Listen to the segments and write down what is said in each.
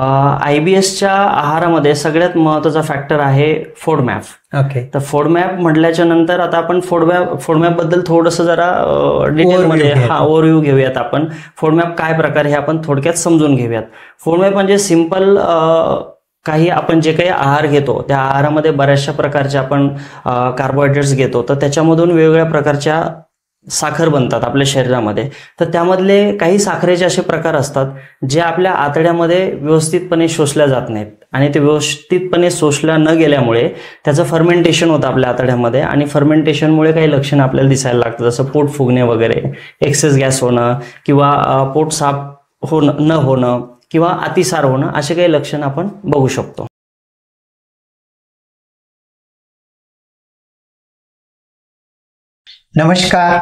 IBSच्या आहारामध्ये सगळ्यात महत्त्वाचा फॅक्टर आहे फोडमॅप. ओके. तर फोडमॅप म्हटल्याच्या नंतर आता आपण फोडमॅप बद्दल थोडंसं जरा डिटेलमध्ये ओव्हरव्ह्यू घेऊयात. आपण फोडमॅप काय प्रकार हे आपण थोडक्यात समजून घेऊयात. फोडमॅप म्हणजे सिंपल काही आपण जे काही आहार घेतो त्या आहारामध्ये बऱ्याचशा प्रकारचे आपण कार्बोहायड्रेट्स घेतो, तर त्याच्यामधून वेगवेगळ्या प्रकारच्या साखर बनतात आपल्या शरीरामध्ये. तर त्यामधले काही साखरेचे असे प्रकार असतात जे आपल्या आतड्यामध्ये व्यवस्थितपणे शोषल्या जात नाहीत, आणि ते व्यवस्थितपणे शोषल्या न गेल्यामुळे त्याचं फर्मेंटेशन होतं आपल्या आतड्यामध्ये, आणि फर्मेंटेशनमुळे काही लक्षणं आपल्याला दिसायला लागतात, जसं पोट फुगणे वगैरे, एक्सेस गॅस होणं, किंवा पोट साफ न होणं, किंवा अतिसार होणं, असे काही लक्षण आपण बघू शकतो. नमस्कार,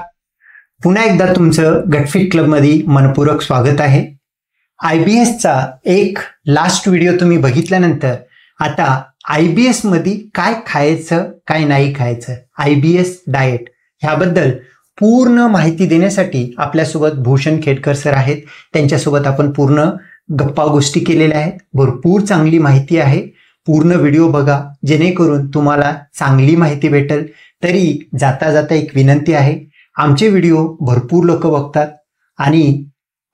पुन्हा एकदा तुमचं गटफिट क्लबमध्ये मनपूर्वक स्वागत आहे. IBSचा एक लास्ट व्हिडिओ तुम्ही बघितल्यानंतर आता IBS मध्ये काय खायचं काय नाही खायचं, IBS डाएट ह्याबद्दल पूर्ण माहिती देण्यासाठी आपल्यासोबत भूषण खेडकर सर आहेत. त्यांच्यासोबत आपण पूर्ण गप्पा गोष्टी केलेल्या आहेत. भरपूर चांगली माहिती आहे. पूर्ण व्हिडिओ बघा जेणेकरून तुम्हाला चांगली माहिती भेटेल. तरी जाता जाता एक विनंती आहे, आमचे व्हिडिओ भरपूर लोक बघतात आणि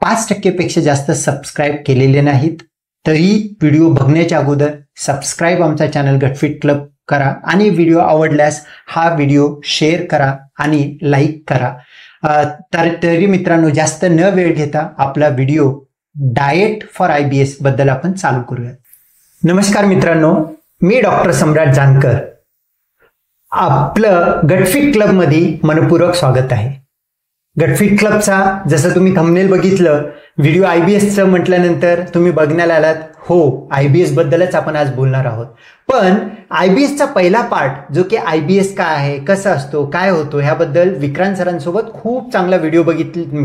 5% पेक्षा जास्त सबस्क्राईब केलेले नाहीत. तरी व्हिडिओ बघण्याच्या अगोदर सबस्क्राईब आमचा चॅनल गटफिट क्लब करा, आणि व्हिडिओ आवडल्यास हा व्हिडिओ शेअर करा आणि लाईक करा. तरी मित्रांनो, जास्त न वेळ घेता आपला व्हिडिओ डाएट फॉर IBS बद्दल आपण चालू करूया. नमस्कार मित्रांनो, मी डॉक्टर सम्राट जानकर. आपलं गटफिट क्लबमध्ये मनपूर्वक स्वागत आहे. गटफिट क्लबचा जसं तुम्ही थंबनेल बघितलं, व्हिडिओ IBSचं म्हटल्यानंतर तुम्ही बघण्याला आलात. हो, IBS बद्दलच आपण आज बोलणार आहोत. पण IBSचा पहिला पार्ट जो की IBS काय आहे, कसा असतो, काय होतो, ह्याबद्दल विक्रांत सरांसोबत खूप चांगला व्हिडिओ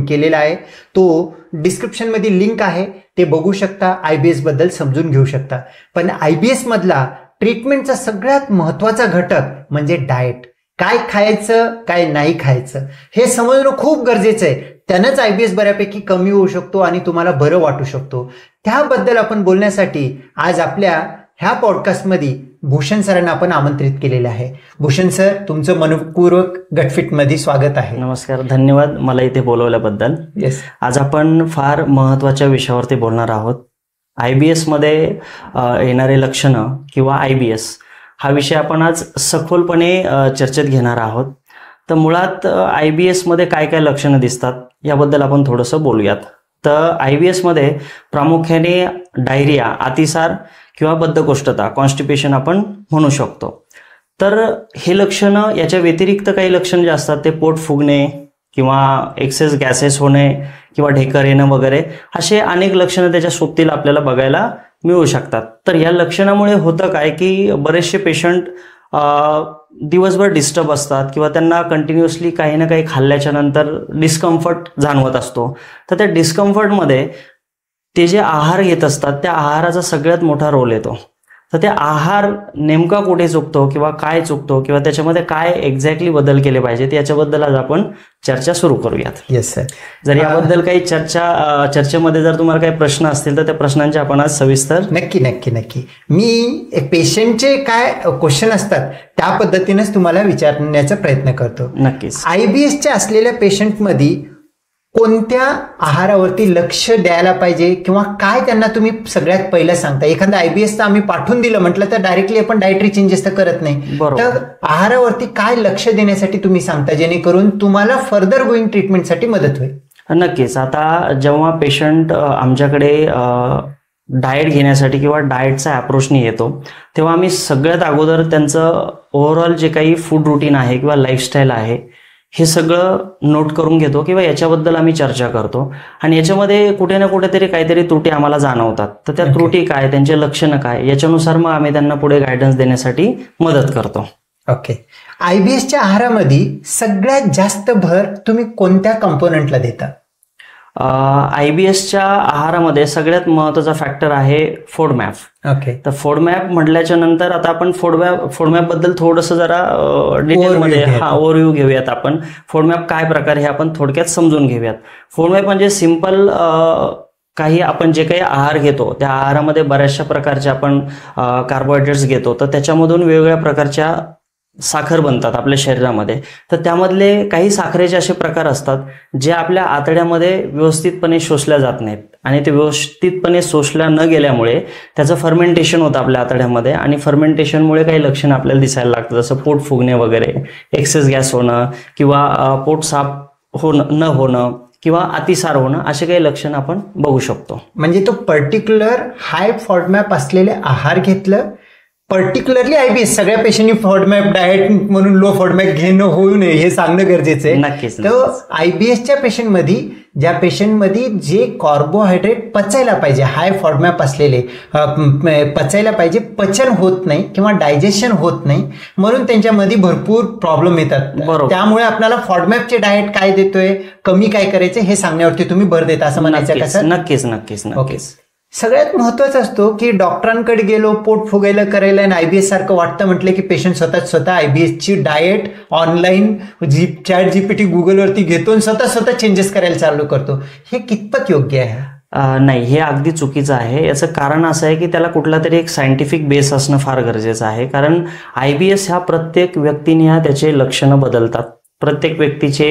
केलेला आहे. तो डिस्क्रिप्शनमध्ये लिंक आहे, ते बघू शकता, IBS बद्दल समजून घेऊ शकता. पण IBS मधला ट्रीटमेंटचा सगळ्यात महत्वाचा घटक म्हणजे डाएट. काय खायचं काय नाही खायचं हे समजणं खूप गरजेचं आहे. त्यानंच IBS बऱ्यापैकी कमी होऊ शकतो आणि तुम्हाला बरं वाटू शकतो. त्याबद्दल आपण बोलण्यासाठी आज आपल्या ह्या पॉडकास्टमध्ये भूषण सरांना आपण आमंत्रित केलेलं आहे. भूषण सर, तुमचं मनपूर्वक गटफिटमध्ये स्वागत आहे. नमस्कार, धन्यवाद मला इथे बोलवल्याबद्दल. येस, आज आपण फार महत्त्वाच्या विषयावरती बोलणार आहोत. IBS मध्ये येणारे लक्षणं किंवा IBS हा विषय आपण आज सखोलपणे चर्चेत घेणार आहोत. तर मुळात IBS मध्ये काय काय लक्षणं दिसतात याबद्दल आपण थोडंसं बोलूयात. तर IBS मध्ये प्रामुख्याने डायरिया, अतिसार किंवा बद्धकोष्ठता, कॉन्स्टिपेशन आपण म्हणू शकतो. तर हे लक्षणं, याच्या व्यतिरिक्त काही लक्षणं जे असतात ते पोट फुगणे किंवा एक्सेस गॅसेस होणे किंवा ढेकर येणं वगैरे, असे अनेक लक्षणं त्याच्या सोबतीला आपल्याला बघायला मिळू शकतात. तर या लक्षणामुळे होतं काय की बरेचसे पेशंट दिवसभर डिस्टर्ब असतात किंवा त्यांना कंटिन्युअसली काही ना काही खाल्ल्याच्या नंतर डिस्कम्फर्ट जाणवत असतो. तर त्या डिस्कम्फर्टमध्ये ते जे आहार घेत असतात त्या आहाराचा सगळ्यात मोठा रोल येतो. तर ते आहार नेमका कुठे चुकतो किंवा काय चुकतो किंवा त्याच्यामध्ये काय एक्झॅक्टली बदल केले पाहिजेत याच्याबद्दल आज आपण चर्चा सुरू करूयात. Yes sir. जर याबद्दल काही चर्चेमध्ये जर तुम्हाला काही प्रश्न असतील तर त्या प्रश्नांचे आपण आज सविस्तर नक्की मी पेशंटचे काय क्वेश्चन असतात त्या पद्धतीनेच तुम्हाला विचारण्याचा प्रयत्न करतो. नक्कीच. IBSच्या असलेल्या पेशंटमध्ये कोणत्या आहारावरती लक्ष द्यायला पाहिजे किंवा काय त्यांना तुम्ही सगळ्यात पहिलं सांगता? एखादा IBS आम्ही पाठवून दिलं म्हटलं तर डायरेक्टली आपण डायटरी चेंजेस तर करत नाही. तर आहारावरती काय लक्ष देण्यासाठी तुम्ही सांगता जेणेकरून तुम्हाला फर्दर गोईंग ट्रीटमेंटसाठी मदत होईल? नक्कीच. आता जेव्हा पेशंट आमच्याकडे डाएट घेण्यासाठी किंवा डाएटचा अप्रोचने येतो तेव्हा आम्ही सगळ्यात अगोदर त्यांचं ओव्हरऑल जे काही फूड रुटीन आहे किंवा लाईफस्टाईल आहे हे सगळं नोट करून घेतो किंवा याच्याबद्दल आम्ही चर्चा करतो. आणि याच्यामध्ये कुठे ना कुठेतरी काहीतरी त्रुटी आम्हाला जाणवतात. तर त्या त्रुटी काय, त्यांचे लक्षणं काय, याच्यानुसार मग आम्ही त्यांना पुढे गायडन्स देण्यासाठी मदत करतो. ओके. IBSच्या आहारामध्ये सगळ्यात जास्त भर तुम्ही कोणत्या कंपोनंटला देता? IBSच्या आहारामध्ये सगळ्यात महत्त्वाचा फॅक्टर आहे फोडमॅप. ओके. तर फोडमॅप म्हटल्याच्या नंतर आता आपण फोडमॅप बद्दल थोडंसं जरा डिटेलमध्ये ओव्हरव्ह्यू घेऊयात. आपण फोडमॅप काय प्रकार हे आपण थोडक्यात समजून घेऊयात. फोडमॅप म्हणजे सिंपल काही आपण जे काही आहार घेतो त्या आहारामध्ये बऱ्याचशा प्रकारचे आपण कार्बोहायड्रेट्स घेतो, तर त्याच्यामधून वेगवेगळ्या प्रकारच्या साखर बनतात आपल्या शरीरामध्ये. तर त्यामधले काही साखरेचे असे प्रकार असतात जे आपल्या आतड्यामध्ये व्यवस्थितपणे शोषल्या जात नाहीत, आणि ते व्यवस्थितपणे शोषल्या न गेल्यामुळे त्याचं फर्मेंटेशन होतं आपल्या आतड्यामध्ये, आणि फर्मेंटेशनमुळे काही लक्षणं आपल्याला दिसायला लागतात, जसं पोट फुगणे वगैरे, एक्सेस गॅस होणं, किंवा पोट साफ न होणं, किंवा अतिसार होणं, असे काही लक्षण आपण बघू शकतो. म्हणजे तो पर्टिक्युलर हाय फॉडमॅप असलेले आहार घेतलं, पर्टिक्युलरली आयबीएस सगळ्या पेशंटनी फॉडमॅप डाएट म्हणून लो फॉडमॅप घेणं होऊ नये हे सांगणं गरजेचं आहे. नक्कीच. तर आयबीएसच्या पेशंटमध्ये ज्या पेशंटमध्ये जे कार्बोहायड्रेट पचायला पाहिजे, हाय फॉडमॅप असलेले पचायला पाहिजे, पचन होत नाही किंवा डायजेशन होत नाही, म्हणून त्यांच्यामध्ये भरपूर प्रॉब्लेम येतात. त्यामुळे आपल्याला फॉडमॅपचे डाएट काय देतोय, कमी काय करायचं हे सांगण्यावरती तुम्ही भर देता असं म्हणायचं का सर? नक्कीच नक्कीच नक्कीच. सगळ्यात महत्वाचा असतो की डॉक्टरांकडे गेलो, पोट फुगायला करायला आणि आयबीएस सारखं वाटतं म्हटलं की पेशंट स्वतः आयबीएसची डाएट ऑनलाईन चॅट जीपीटी गुगलवरती घेतो आणि स्वतः चेंजेस करायला चालू करतो. हे कितपत योग्य आहे? नाही, हे अगदी चुकीचं आहे. याचं कारण असं आहे की त्याला कुठला तरी एक सायंटिफिक बेस असणं फार गरजेचं आहे, कारण आयबीएस ह्या प्रत्येक व्यक्तीने त्याचे लक्षणं बदलतात. प्रत्येक व्यक्तीचे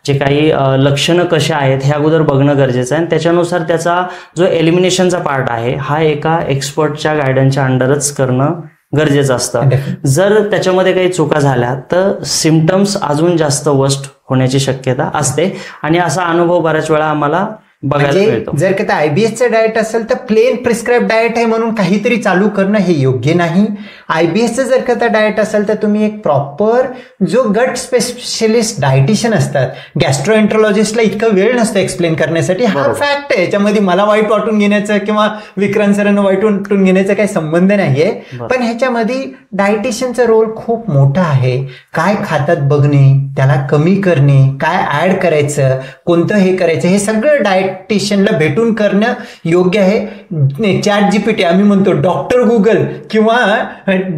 जे काही लक्षणं कशा आहेत हे अगोदर बघणं गरजेचं आहे, आणि त्याच्यानुसार त्याचा जो एलिमिनेशनचा पार्ट आहे हा एका एक्सपर्टच्या गायडन्सच्या अंडरच करणं गरजेचं असतं. जर त्याच्यामध्ये काही चुका झाल्या तर सिम्पटम्स अजून जास्त वर्स्ट होण्याची शक्यता असते, आणि असा अनुभव बऱ्याच वेळा आम्हाला बघायला मिळतो. जर का आयबीएसचं डाएट असेल तर प्लेन प्रिस्क्राईब डाएट आहे म्हणून काहीतरी चालू करणं हे योग्य नाही. आयबीएसचं जर का डाएट असेल तर तुम्ही एक प्रॉपर जो गट स्पेशलिस्ट डायटिशियन असतात, गॅस्ट्रोएंट्रोलॉजिस्टला इतका वेळ नसतो एक्सप्लेन करण्यासाठी. हा फॅक्ट आहे, याच्यामध्ये मला वाईट वाटून घेण्याचं किंवा विक्रांत सरांना वाईट वाटून घेण्याचा काही संबंध नाहीये, पण ह्याच्यामध्ये डायटिशियनचा रोल खूप मोठा आहे. काय खातात बघणे, त्याला कमी करणे, काय ऍड करायचं, कोणतं हे करायचं, हे सगळं डायटिशियनला भेटून करणं योग्य आहे. चॅट जीपीटी आम्ही म्हणतो, डॉक्टर गुगल किंवा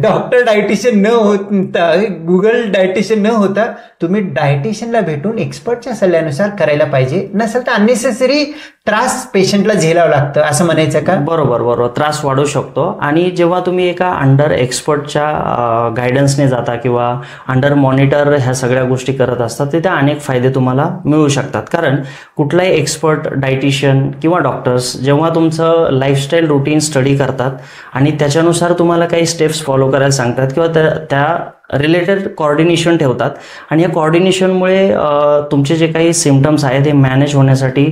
डॉक्टर डायटिशियन न होता, गुगल डायटिशियन न होता तुम्ही डायटिशियनला भेटून एक्सपर्टच्या सल्ल्यानुसार करायला पाहिजे. नसेल तर अननेसेसरी त्रास पेशंटला झेलावं लागतं असं म्हणायचं का? बरोबर, त्रास वाढू शकतो. आणि जेव्हा तुम्ही एका अंडर एक्सपर्टच्या गायडन्सने जाता किंवा अंडर मॉनिटर ह्या सगळ्या गोष्टी करत असतात, तिथे अनेक फायदे तुम्हाला मिळू शकतात. कारण कुठलाही एक्सपर्ट डायटिशियन किंवा डॉक्टर्स जेव्हा तुमचं लाईफस्टाईल रुटीन स्टडी करतात आणि त्याच्यानुसार तुम्हाला काही स्टेप्स फॉलो करायला सांगतात किंवा त्या रिलेटेड कॉर्डिनेशन ठेवतात, आणि या कॉर्डिनेशनमुळे तुमचे जे काही सिम्पटम्स आहेत ते मॅनेज होण्यासाठी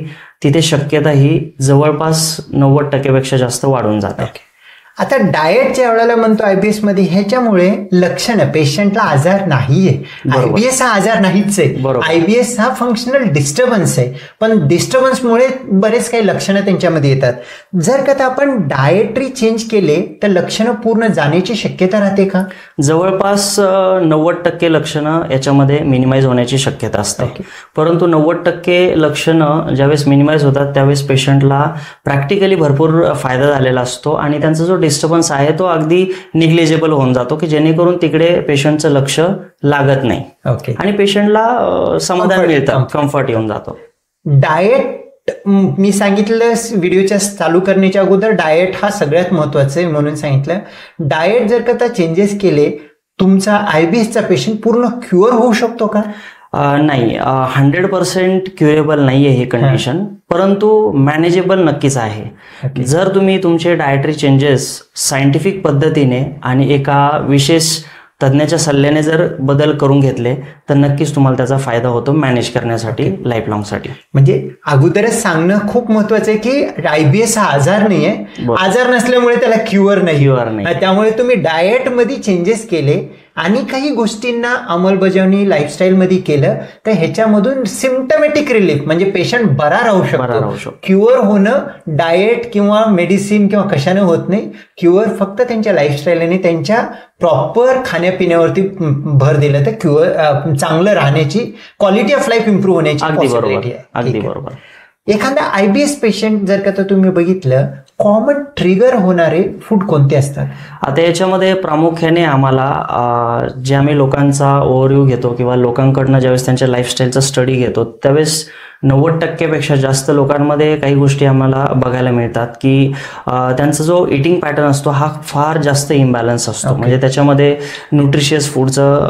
तिथे शक्यता ही जवळपास 90% पेक्षा जास्त वाढून जाते. आता डाएट ज्या वेळेला म्हणतो आयबीएस मध्ये, ह्याच्यामुळे लक्षणं पेशंटला आजार नाहीये. आयबीएस हा आजार नाहीच आहे, आयबीएस हा फंक्शनल डिस्टर्बन्स आहे, पण डिस्टर्बन्समुळे बरेच काही लक्षणं त्यांच्यामध्ये येतात. जर का आपण डाएटरी चेंज केले तर लक्षणं पूर्ण जाण्याची शक्यता राहते का? जवळपास 90% लक्षणं याच्यामध्ये मिनिमाइज होण्याची शक्यता असते. परंतु 90% लक्षणं ज्यावेळेस मिनिमाइज होतात त्यावेळेस पेशंटला प्रॅक्टिकली भरपूर फायदा झालेला असतो, आणि त्यांचा जो डिस्टर्बन्स आहे तो अगदी निग्लेजेबल होऊन जातो, की जेणेकरून तिकडे पेशंटचं लक्ष लागत नाही. आणि पेशंटला समाधान मिळतं, कम्फर्ट येऊन जातो. डाएट मी सांगितलं व्हिडिओच्या चालू करण्याच्या अगोदर, डाएट हा सगळ्यात महत्वाचं आहे म्हणून सांगितलं. डाएट जर का चेंजेस केले, तुमचा आयबीएसचा पेशंट पूर्ण क्युअर होऊ शकतो का? नाही, 100% क्युरेबल नाही आहे हे कंडिशन, परंतु मॅनेजेबल नक्कीच आहे. जर तुम्ही तुमचे डायटरी चेंजेस सायंटिफिक पद्धतीने आणि एका विशेष तज्ज्ञाच्या सल्ल्याने जर बदल करून घेतले तर नक्कीच तुम्हाला त्याचा फायदा होतो मॅनेज करण्यासाठी, लाईफ लॉंगसाठी. म्हणजे अगोदरच सांगणं खूप महत्वाचं आहे की आयबीएस हा आजार नाहीये, आजार नसल्यामुळे त्याला क्युअर नाही. त्यामुळे तुम्ही डाएट मध्ये चेंजेस केले आणि काही गोष्टींना अंमलबजावणी लाईफस्टाईलमध्ये केलं तर ह्याच्यामधून सिम्पटमॅटिक रिलीफ म्हणजे पेशंट बरा राहू शकतो. क्युअर होणं डाएट किंवा मेडिसिन किंवा कशाने होत नाही. क्युअर फक्त त्यांच्या लाईफस्टाईलने, त्यांच्या प्रॉपर खाण्यापिण्यावरती भर दिलं तर क्युअर चांगलं राहण्याची, क्वालिटी ऑफ लाईफ इम्प्रूव्ह होण्याची पॉसिबिलिटी आहे. अगदी बरोबर. एखादा आयबीएस पेशंट जर का तुम्ही बघितलं, कॉमन ट्रिगर होणारे फूड कोणते असतात? आता याच्यामध्ये प्रामुख्याने आम्हाला जे आम्ही लोकांचा ओव्हरव्ह्यू घेतो किंवा लोकांकडनं ज्यावेळेस त्यांच्या लाईफस्टाईलचा स्टडी घेतो त्यावेळेस 90% जास्त लोकांमध्ये काही गोष्टी आम्हाला बघायला मिळतात की त्यांचा जो इटिंग पॅटर्न असतो हा फार जास्त इम्बॅलन्स असतो. म्हणजे त्याच्यामध्ये न्यूट्रिशियस फूडचं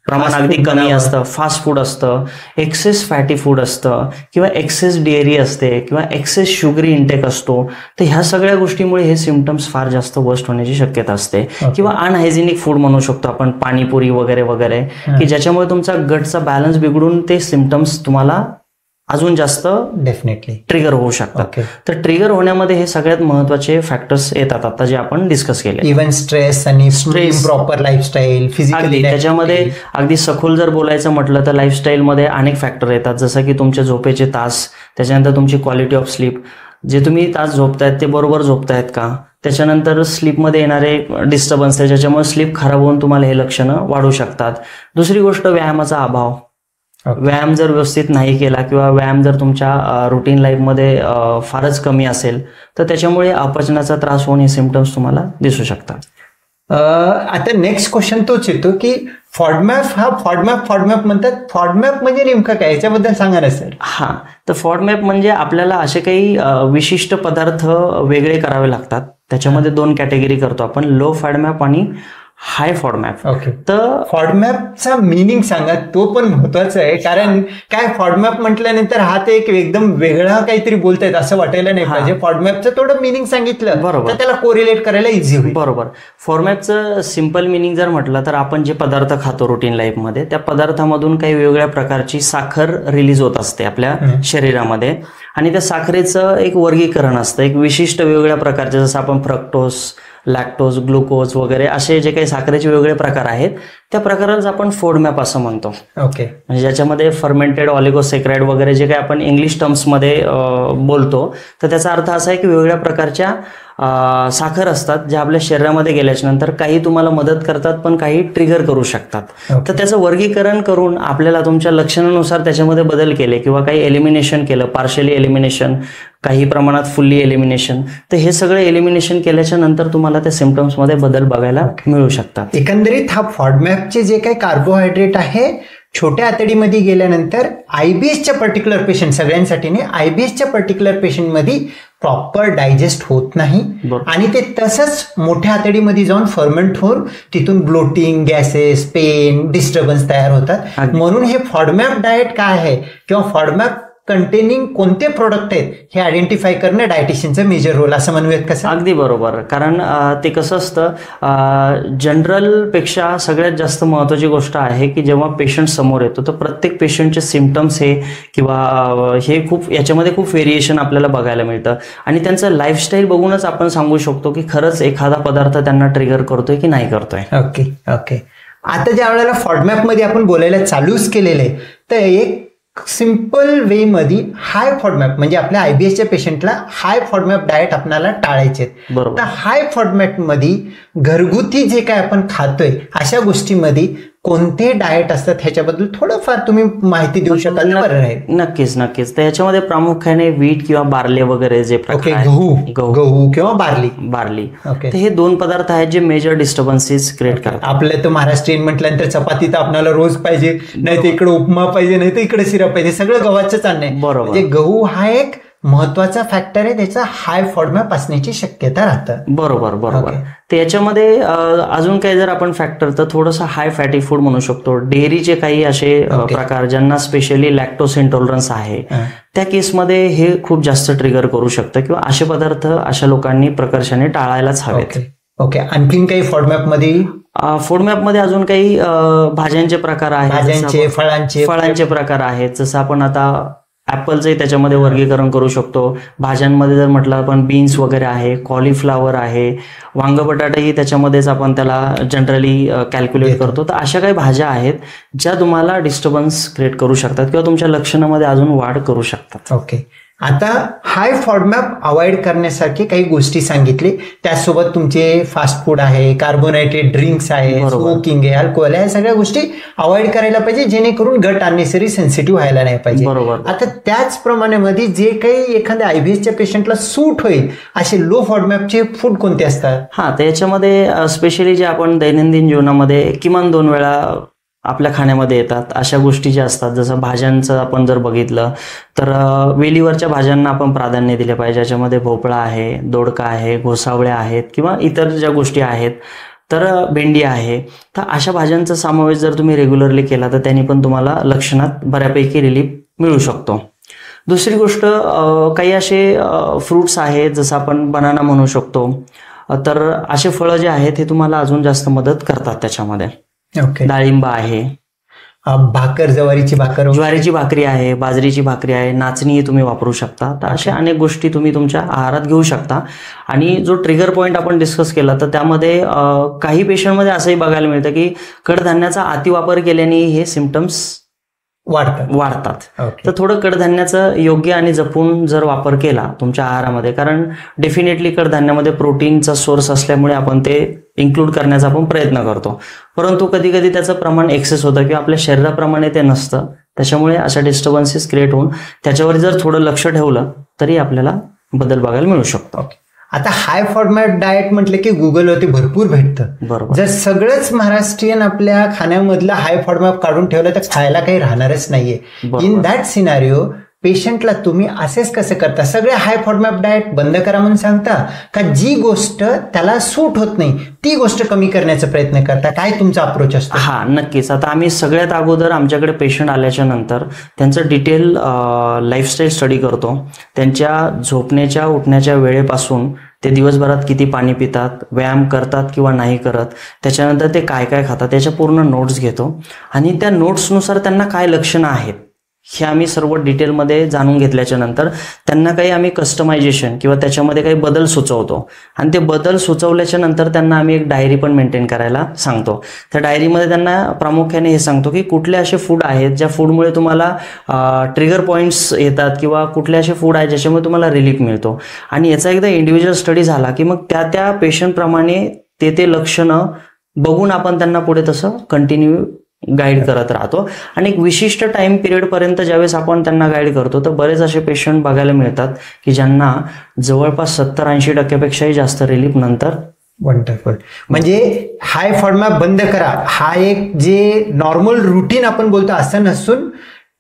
प्रमाण अगदी कमी असतं, फास्ट फूड असतं, एक्सेस फॅटी फूड असतं किंवा एक्सेस डेअरी असते किंवा एक्सेस शुगरी इंटेक असतो. तर ह्या सगळ्या गोष्टीमुळे हे सिम्पटम्स फार जास्त वर्स्ट होण्याची शक्यता असते. किंवा अनहायझिनिक फूड म्हणू शकतो आपण, पाणीपुरी वगैरे वगैरे, की ज्याच्यामुळे तुमचा गटचा बॅलन्स बिघडून ते सिम्पटम्स तुम्हाला अजून जास्त डेफिनेटली ट्रिगर होऊ शकतात. तर ट्रिगर होण्यामध्ये हे सगळ्यात महत्वाचे फॅक्टर्स येतात आता जे आपण डिस्कस केले. इव्हन स्ट्रेस आणि प्रॉपर लाईफस्टाईल, फिजिकली, त्याच्यामध्ये अगदी सखोल जर बोलायचं म्हटलं तर लाईफस्टाईलमध्ये अनेक फॅक्टर येतात, जसं की तुमच्या झोपेचे तास, त्याच्यानंतर तुमची क्वालिटी ऑफ स्लीप, जे तुम्ही तास झोपतायत ते बरोबर झोपतायत का, त्याच्यानंतर स्लीपमध्ये येणारे डिस्टर्बन्स आहे ज्याच्यामुळे स्लीप खराब होऊन तुम्हाला हे लक्षणं वाढू शकतात. दुसरी गोष्ट व्यायामाचा अभाव. व्यायाम जर व्यवस्थित नाही केला किंवा व्यायाम जर तुमच्या रुटीन लाईफमध्ये फारच कमी असेल तर त्याच्यामुळे अपचनाचा त्रास होऊन हे सिम्पटम्स तुम्हाला दिसू शकतात. आता नेक्स्ट क्वेश्चन तोच येतो की फॉडमॅप म्हणतात. फॉडमॅप म्हणजे नेमकं काय, याच्याबद्दल सांगा ना सर. हा, तर फॉडमॅप म्हणजे आपल्याला असे काही विशिष्ट पदार्थ वेगळे करावे लागतात. त्याच्यामध्ये 2 कॅटेगरी करतो आपण, लो फॉडमॅप आणि हाय फॉडमॅप. ओके, तर फॉडमॅपचा मिनिंग सांगा, तो पण महत्वाचा आहे. कारण काय, फॉडमॅप म्हटल्यानंतर हा ते एक एकदम वेगळा काहीतरी बोलतायत असं वाटायला नाही पाहिजे. फॉडमॅपचं थोडं मिनिंग सांगितलं तर त्याला कोरिलेट करायला इझी होईल. बरोबर. फॉडमॅपचं सिम्पल मिनिंग जर म्हटलं तर आपण जे पदार्थ खातो रुटीन लाईफमध्ये त्या पदार्थामधून काही वेगवेगळ्या प्रकारची साखर रिलीज होत असते आपल्या शरीरामध्ये आणि त्या साखरेचं एक वर्गीकरण असतं, एक विशिष्ट वेगवेगळ्या प्रकारचे, जसं आपण फ्रक्टोज, लॅक्टोज, ग्लुकोज वगैरे असे जे काही साखरेचे वेगवेगळे प्रकार आहेत त्या प्रकारांच आपण फॉडमॅप असं म्हणतो. ओके, म्हणजे ज्याच्यामध्ये फर्मेंटेड ऑलिगोसेक्राइड वगैरे जे काही आपण इंग्लिश टर्म्समध्ये बोलतो तर त्याचा अर्थ असा आहे की वेगवेगळ्या प्रकारच्या साखर असतात ज्या आपल्या शरीरामध्ये गेल्याच्या नंतर काही तुम्हाला मदत करतात पण काही ट्रिगर करू शकतात. तर त्याचं वर्गीकरण करून आपल्याला तुमच्या लक्षणानुसार त्याच्यामध्ये बदल केले किंवा काही एलिमिनेशन केलं, पार्शियली एलिमिनेशन, काही प्रमाणात फुल्ली एलिमिनेशन, तर हे सगळे एलिमिनेशन केल्याच्या नंतर तुम्हाला त्या सिम्पटम्समध्ये बदल बघायला मिळू शकतात. एकंदरीत हा फॉडमॅपचे जे काही कार्बोहायड्रेट आहे छोट्या आतडीमध्ये गेल्यानंतर आयबीएसच्या पर्टिक्युलर पेशंट, सगळ्यांसाठी नाही, आयबीएसच्या पर्टिक्युलर पेशंटमध्ये प्रॉपर डायजेस्ट होत नाही आणि ते तसंच मोठ्या आतडीमध्ये जाऊन फर्मेंट होऊन तिथून ब्लोटिंग, गॅसेस, पेन, डिस्टर्बन्स तयार होतात. म्हणून हे फॉडमॅप डाएट काय आहे किंवा फॉडमॅप कंटेनिंग कोणते प्रोडक्ट आहेत हे आयडेंटिफाय करणं डायटिशियनचं मेजर रोल असं म्हणूयात कसं. अगदी बरोबर. कारण ते कसं असतं, जनरलपेक्षा सगळ्यात जास्त महत्त्वाची गोष्ट आहे की जेव्हा पेशंट समोर येतो तर प्रत्येक पेशंटचे सिम्पटम्स हे किंवा हे खूप याच्यामध्ये खूप व्हेरिएशन आपल्याला बघायला मिळतं आणि त्यांचं लाईफस्टाईल बघूनच आपण सांगू शकतो की खरंच एखादा पदार्थ त्यांना ट्रिगर करतोय की नाही करतोय. ओके ओके, आता ज्या वेळेला फॉडमॅपमध्ये आपण बोलायला चालूच केलेलं आहे तर एक सिंपल वे मध्ये हाय फॉडमॅप म्हणजे आपल्या आयबीएसच्या पेशंटला हाय फॉडमॅप डाएट आपल्याला टाळायचे. तर हाय फॉडमॅप मध्ये घरगुती जे काय आपण खातोय अशा गोष्टीमध्ये कोणते डाएट असतात ह्याच्याबद्दल थोडंफार तुम्ही माहिती देऊ शकाल तर बरं राहील. नक्कीच नक्कीच. तर ह्याच्यामध्ये प्रामुख्याने वीट किंवा बार्ले वगैरे जे प्रकार, गहू किंवा बार्ली. तर हे 2 पदार्थ आहेत जे मेजर डिस्टर्बन्सेस क्रिएट करतात. आपल्या तर महाराष्ट्रीयन म्हटल्यानंतर चपाती तर आपल्याला रोज पाहिजे, नाही तर इकडे उपमा पाहिजे, नाही तर इकडे शिरा पाहिजे, सगळं गव्हाचंच अन्न आहे. बरोबर. म्हणजे गहू हा एक महत्वाचा फॅक्टर आहे, त्याचा हाय फॉडमॅप असण्याची शक्यता राहतं. बरोबर बरोबर. तर याच्यामध्ये अजून काही जर आपण फॅक्टर तर थोडंसं हाय फॅटी फूड म्हणू शकतो. डेअरीचे काही असे प्रकार ज्यांना स्पेशली लॅक्टोस इंटॉलरन्स आहे त्या केसमध्ये हे खूप जास्त ट्रिगर करू शकतं किंवा असे पदार्थ अशा लोकांनी प्रकर्षाने टाळायलाच हवेत. ओके, आणखीन काही फॉडमॅप मध्ये अजून काही भाज्यांचे प्रकार आहेत, फळांचे प्रकार आहेत. जसं आपण आता ऍपलचंही त्याच्यामध्ये वर्गीकरण करू शकतो. भाज्यांमध्ये जर म्हटलं आपण बीन्स वगैरे आहे, कॉलीफ्लावर आहे, वांग बटाटाही त्याच्यामध्येच आपण त्याला जनरली कॅल्क्युलेट करतो. तर अशा काही भाज्या आहेत ज्या तुम्हाला डिस्टर्बन्स क्रिएट करू शकतात किंवा तुमच्या लक्षणामध्ये अजून वाढ करू शकतात. ओके, आता हाय फॉडमॅप अवॉइड करण्यासाठी काही गोष्टी सांगितली, त्याचसोबत तुमचे फास्ट फूड आहे, कार्बोहायड्रेट ड्रिंक्स आहे, स्मोकिंग आहे, अल्कोहोल आहे, या सगळ्या गोष्टी अवॉइड करायला पाहिजे जेणेकरून गट अननेसरी सेन्सिटिव्ह व्हायला नाही पाहिजे. बरोबर. आता त्याचप्रमाणे मध्ये जे काही एखाद्या आयबीएसच्या पेशंटला सूट होईल असे लो फॉडमॅपचे फूड कोणते असतात? तर याच्यामध्ये स्पेशली जे आपण दैनंदिन जीवनामध्ये किमान 2 वेळा आपल्या खाण्यामध्ये येतात अशा गोष्टी ज्या असतात, जसं भाज्यांचं आपण जर बघितलं तर वेलीवरच्या भाज्यांना आपण प्राधान्य दिले पाहिजे, ज्याच्यामध्ये भोपळा आहे, दोडका आहे, घोसावळ्या आहेत किंवा इतर ज्या गोष्टी आहेत, तर भेंडी आहे. तर अशा भाज्यांचा समावेश जर तुम्ही रेग्युलरली केला तर त्यांनी पण तुम्हाला लक्षणात बऱ्यापैकी रिलीफ मिळू शकतो. दुसरी गोष्ट, काही असे फ्रूट्स आहेत, जसं आपण बनाना म्हणू शकतो, तर असे फळं जे आहेत हे तुम्हाला अजून जास्त मदत करतात त्याच्यामध्ये. ओके. डाळिंब आहे, भाकर, ज्वारीची भाकर, ज्वारीची भाकरी आहे, बाजरीची भाकरी आहे, नाचणी तुम्ही वापरू शकता. तर अशा अनेक गोष्टी तुम्ही तुमच्या आहारात घेऊ शकता. आणि जो ट्रिगर पॉईंट आपण डिस्कस केला तर त्यामध्ये काही पेशंटमध्ये असंही बघायला मिळतं की कडधान्याचा अतिवापर केल्याने हे सिम्पटम्स वाढतात. तर थोडं कडधान्याचं योग्य आणि जपून जर वापर केला तुमच्या आहारामध्ये, कारण डेफिनेटली कडधान्यामध्ये प्रोटीनचा सोर्स असल्यामुळे आपण ते इन्क्लूड करण्याचा आपण प्रयत्न करतो, परंतु कधी कधी त्याचं प्रमाण एक्सेस होतं किंवा आपल्या शरीराप्रमाणे ते नसतं. त्याच्यामुळे अशा डिस्टर्बन्सेस क्रिएट होऊन त्याच्यावर जर थोडं लक्ष ठेवलं तरी आपल्याला बदल बघायला मिळू शकतो. आता हाय फॉर्मॅट डाएट म्हटलं की गुगलवरती भरपूर भेटतं. बरोबर. जर सगळंच महाराष्ट्रीयन आपल्या खाण्यामधलं हाय फॉर्मॅट काढून ठेवलं तर खायला काही राहणारच नाहीये. इन दॅट सिनारिओ पेशंटला तुम्ही असेच कसं करता? सगळे हाय फॉर्मॅट डाएट बंद करा म्हणून सांगता का जी गोष्ट त्याला सूट होत नाही ती गोष्ट कमी करण्याचा प्रयत्न करता? काय तुमचा अप्रोच असतो? हा, नक्कीच. आता आम्ही सगळ्यात अगोदर आमच्याकडे पेशंट आल्याच्या नंतर त्यांचं डिटेल लाईफस्टाईल स्टडी करतो. त्यांच्या झोपण्याच्या उठण्याच्या वेळेपासून ते दिवसभरात किती पाणी पितात, व्यायाम करतात किंवा नाही करत, त्याच्यानंतर ते काय काय खातात, त्याच्या पूर्ण नोट्स घेतो आणि त्या नोट्सनुसार त्यांना काय लक्षणं आहेत हे आम्ही सर्व डिटेलमध्ये जाणून घेतल्याच्या नंतर त्यांना काही आम्ही कस्टमायझेशन किंवा त्याच्यामध्ये काही बदल सुचवतो. आणि ते बदल सुचवल्याच्या नंतर त्यांना आम्ही एक डायरी पण मेंटेन करायला सांगतो. त्या डायरीमध्ये त्यांना प्रामुख्याने हे सांगतो की कुठले असे फूड आहेत ज्या फूडमुळे तुम्हाला ट्रिगर पॉईंट्स येतात किंवा कुठले असे फूड आहेत ज्याच्यामुळे तुम्हाला रिलीफ मिळतो. आणि याचा एकदा इंडिव्हिज्युअल स्टडी झाला की मग त्या पेशंटप्रमाणे ते लक्षणं बघून आपण त्यांना पुढे तसं कंटिन्यू गाईड करत राहतो. आणि एक विशिष्ट टाइम पिरियड पर्यंत ज्यावेळेस आपण त्यांना गाईड करतो तर बरेच असे पेशंट बघायला मिळतात की ज्यांना जवळपास 70-80% जास्त रिलीफ नंतर. वंडरफुल. म्हणजे हाय फॉर्मॅट बंद करा हा एक जे नॉर्मल रुटीन आपण बोलतो असं नसून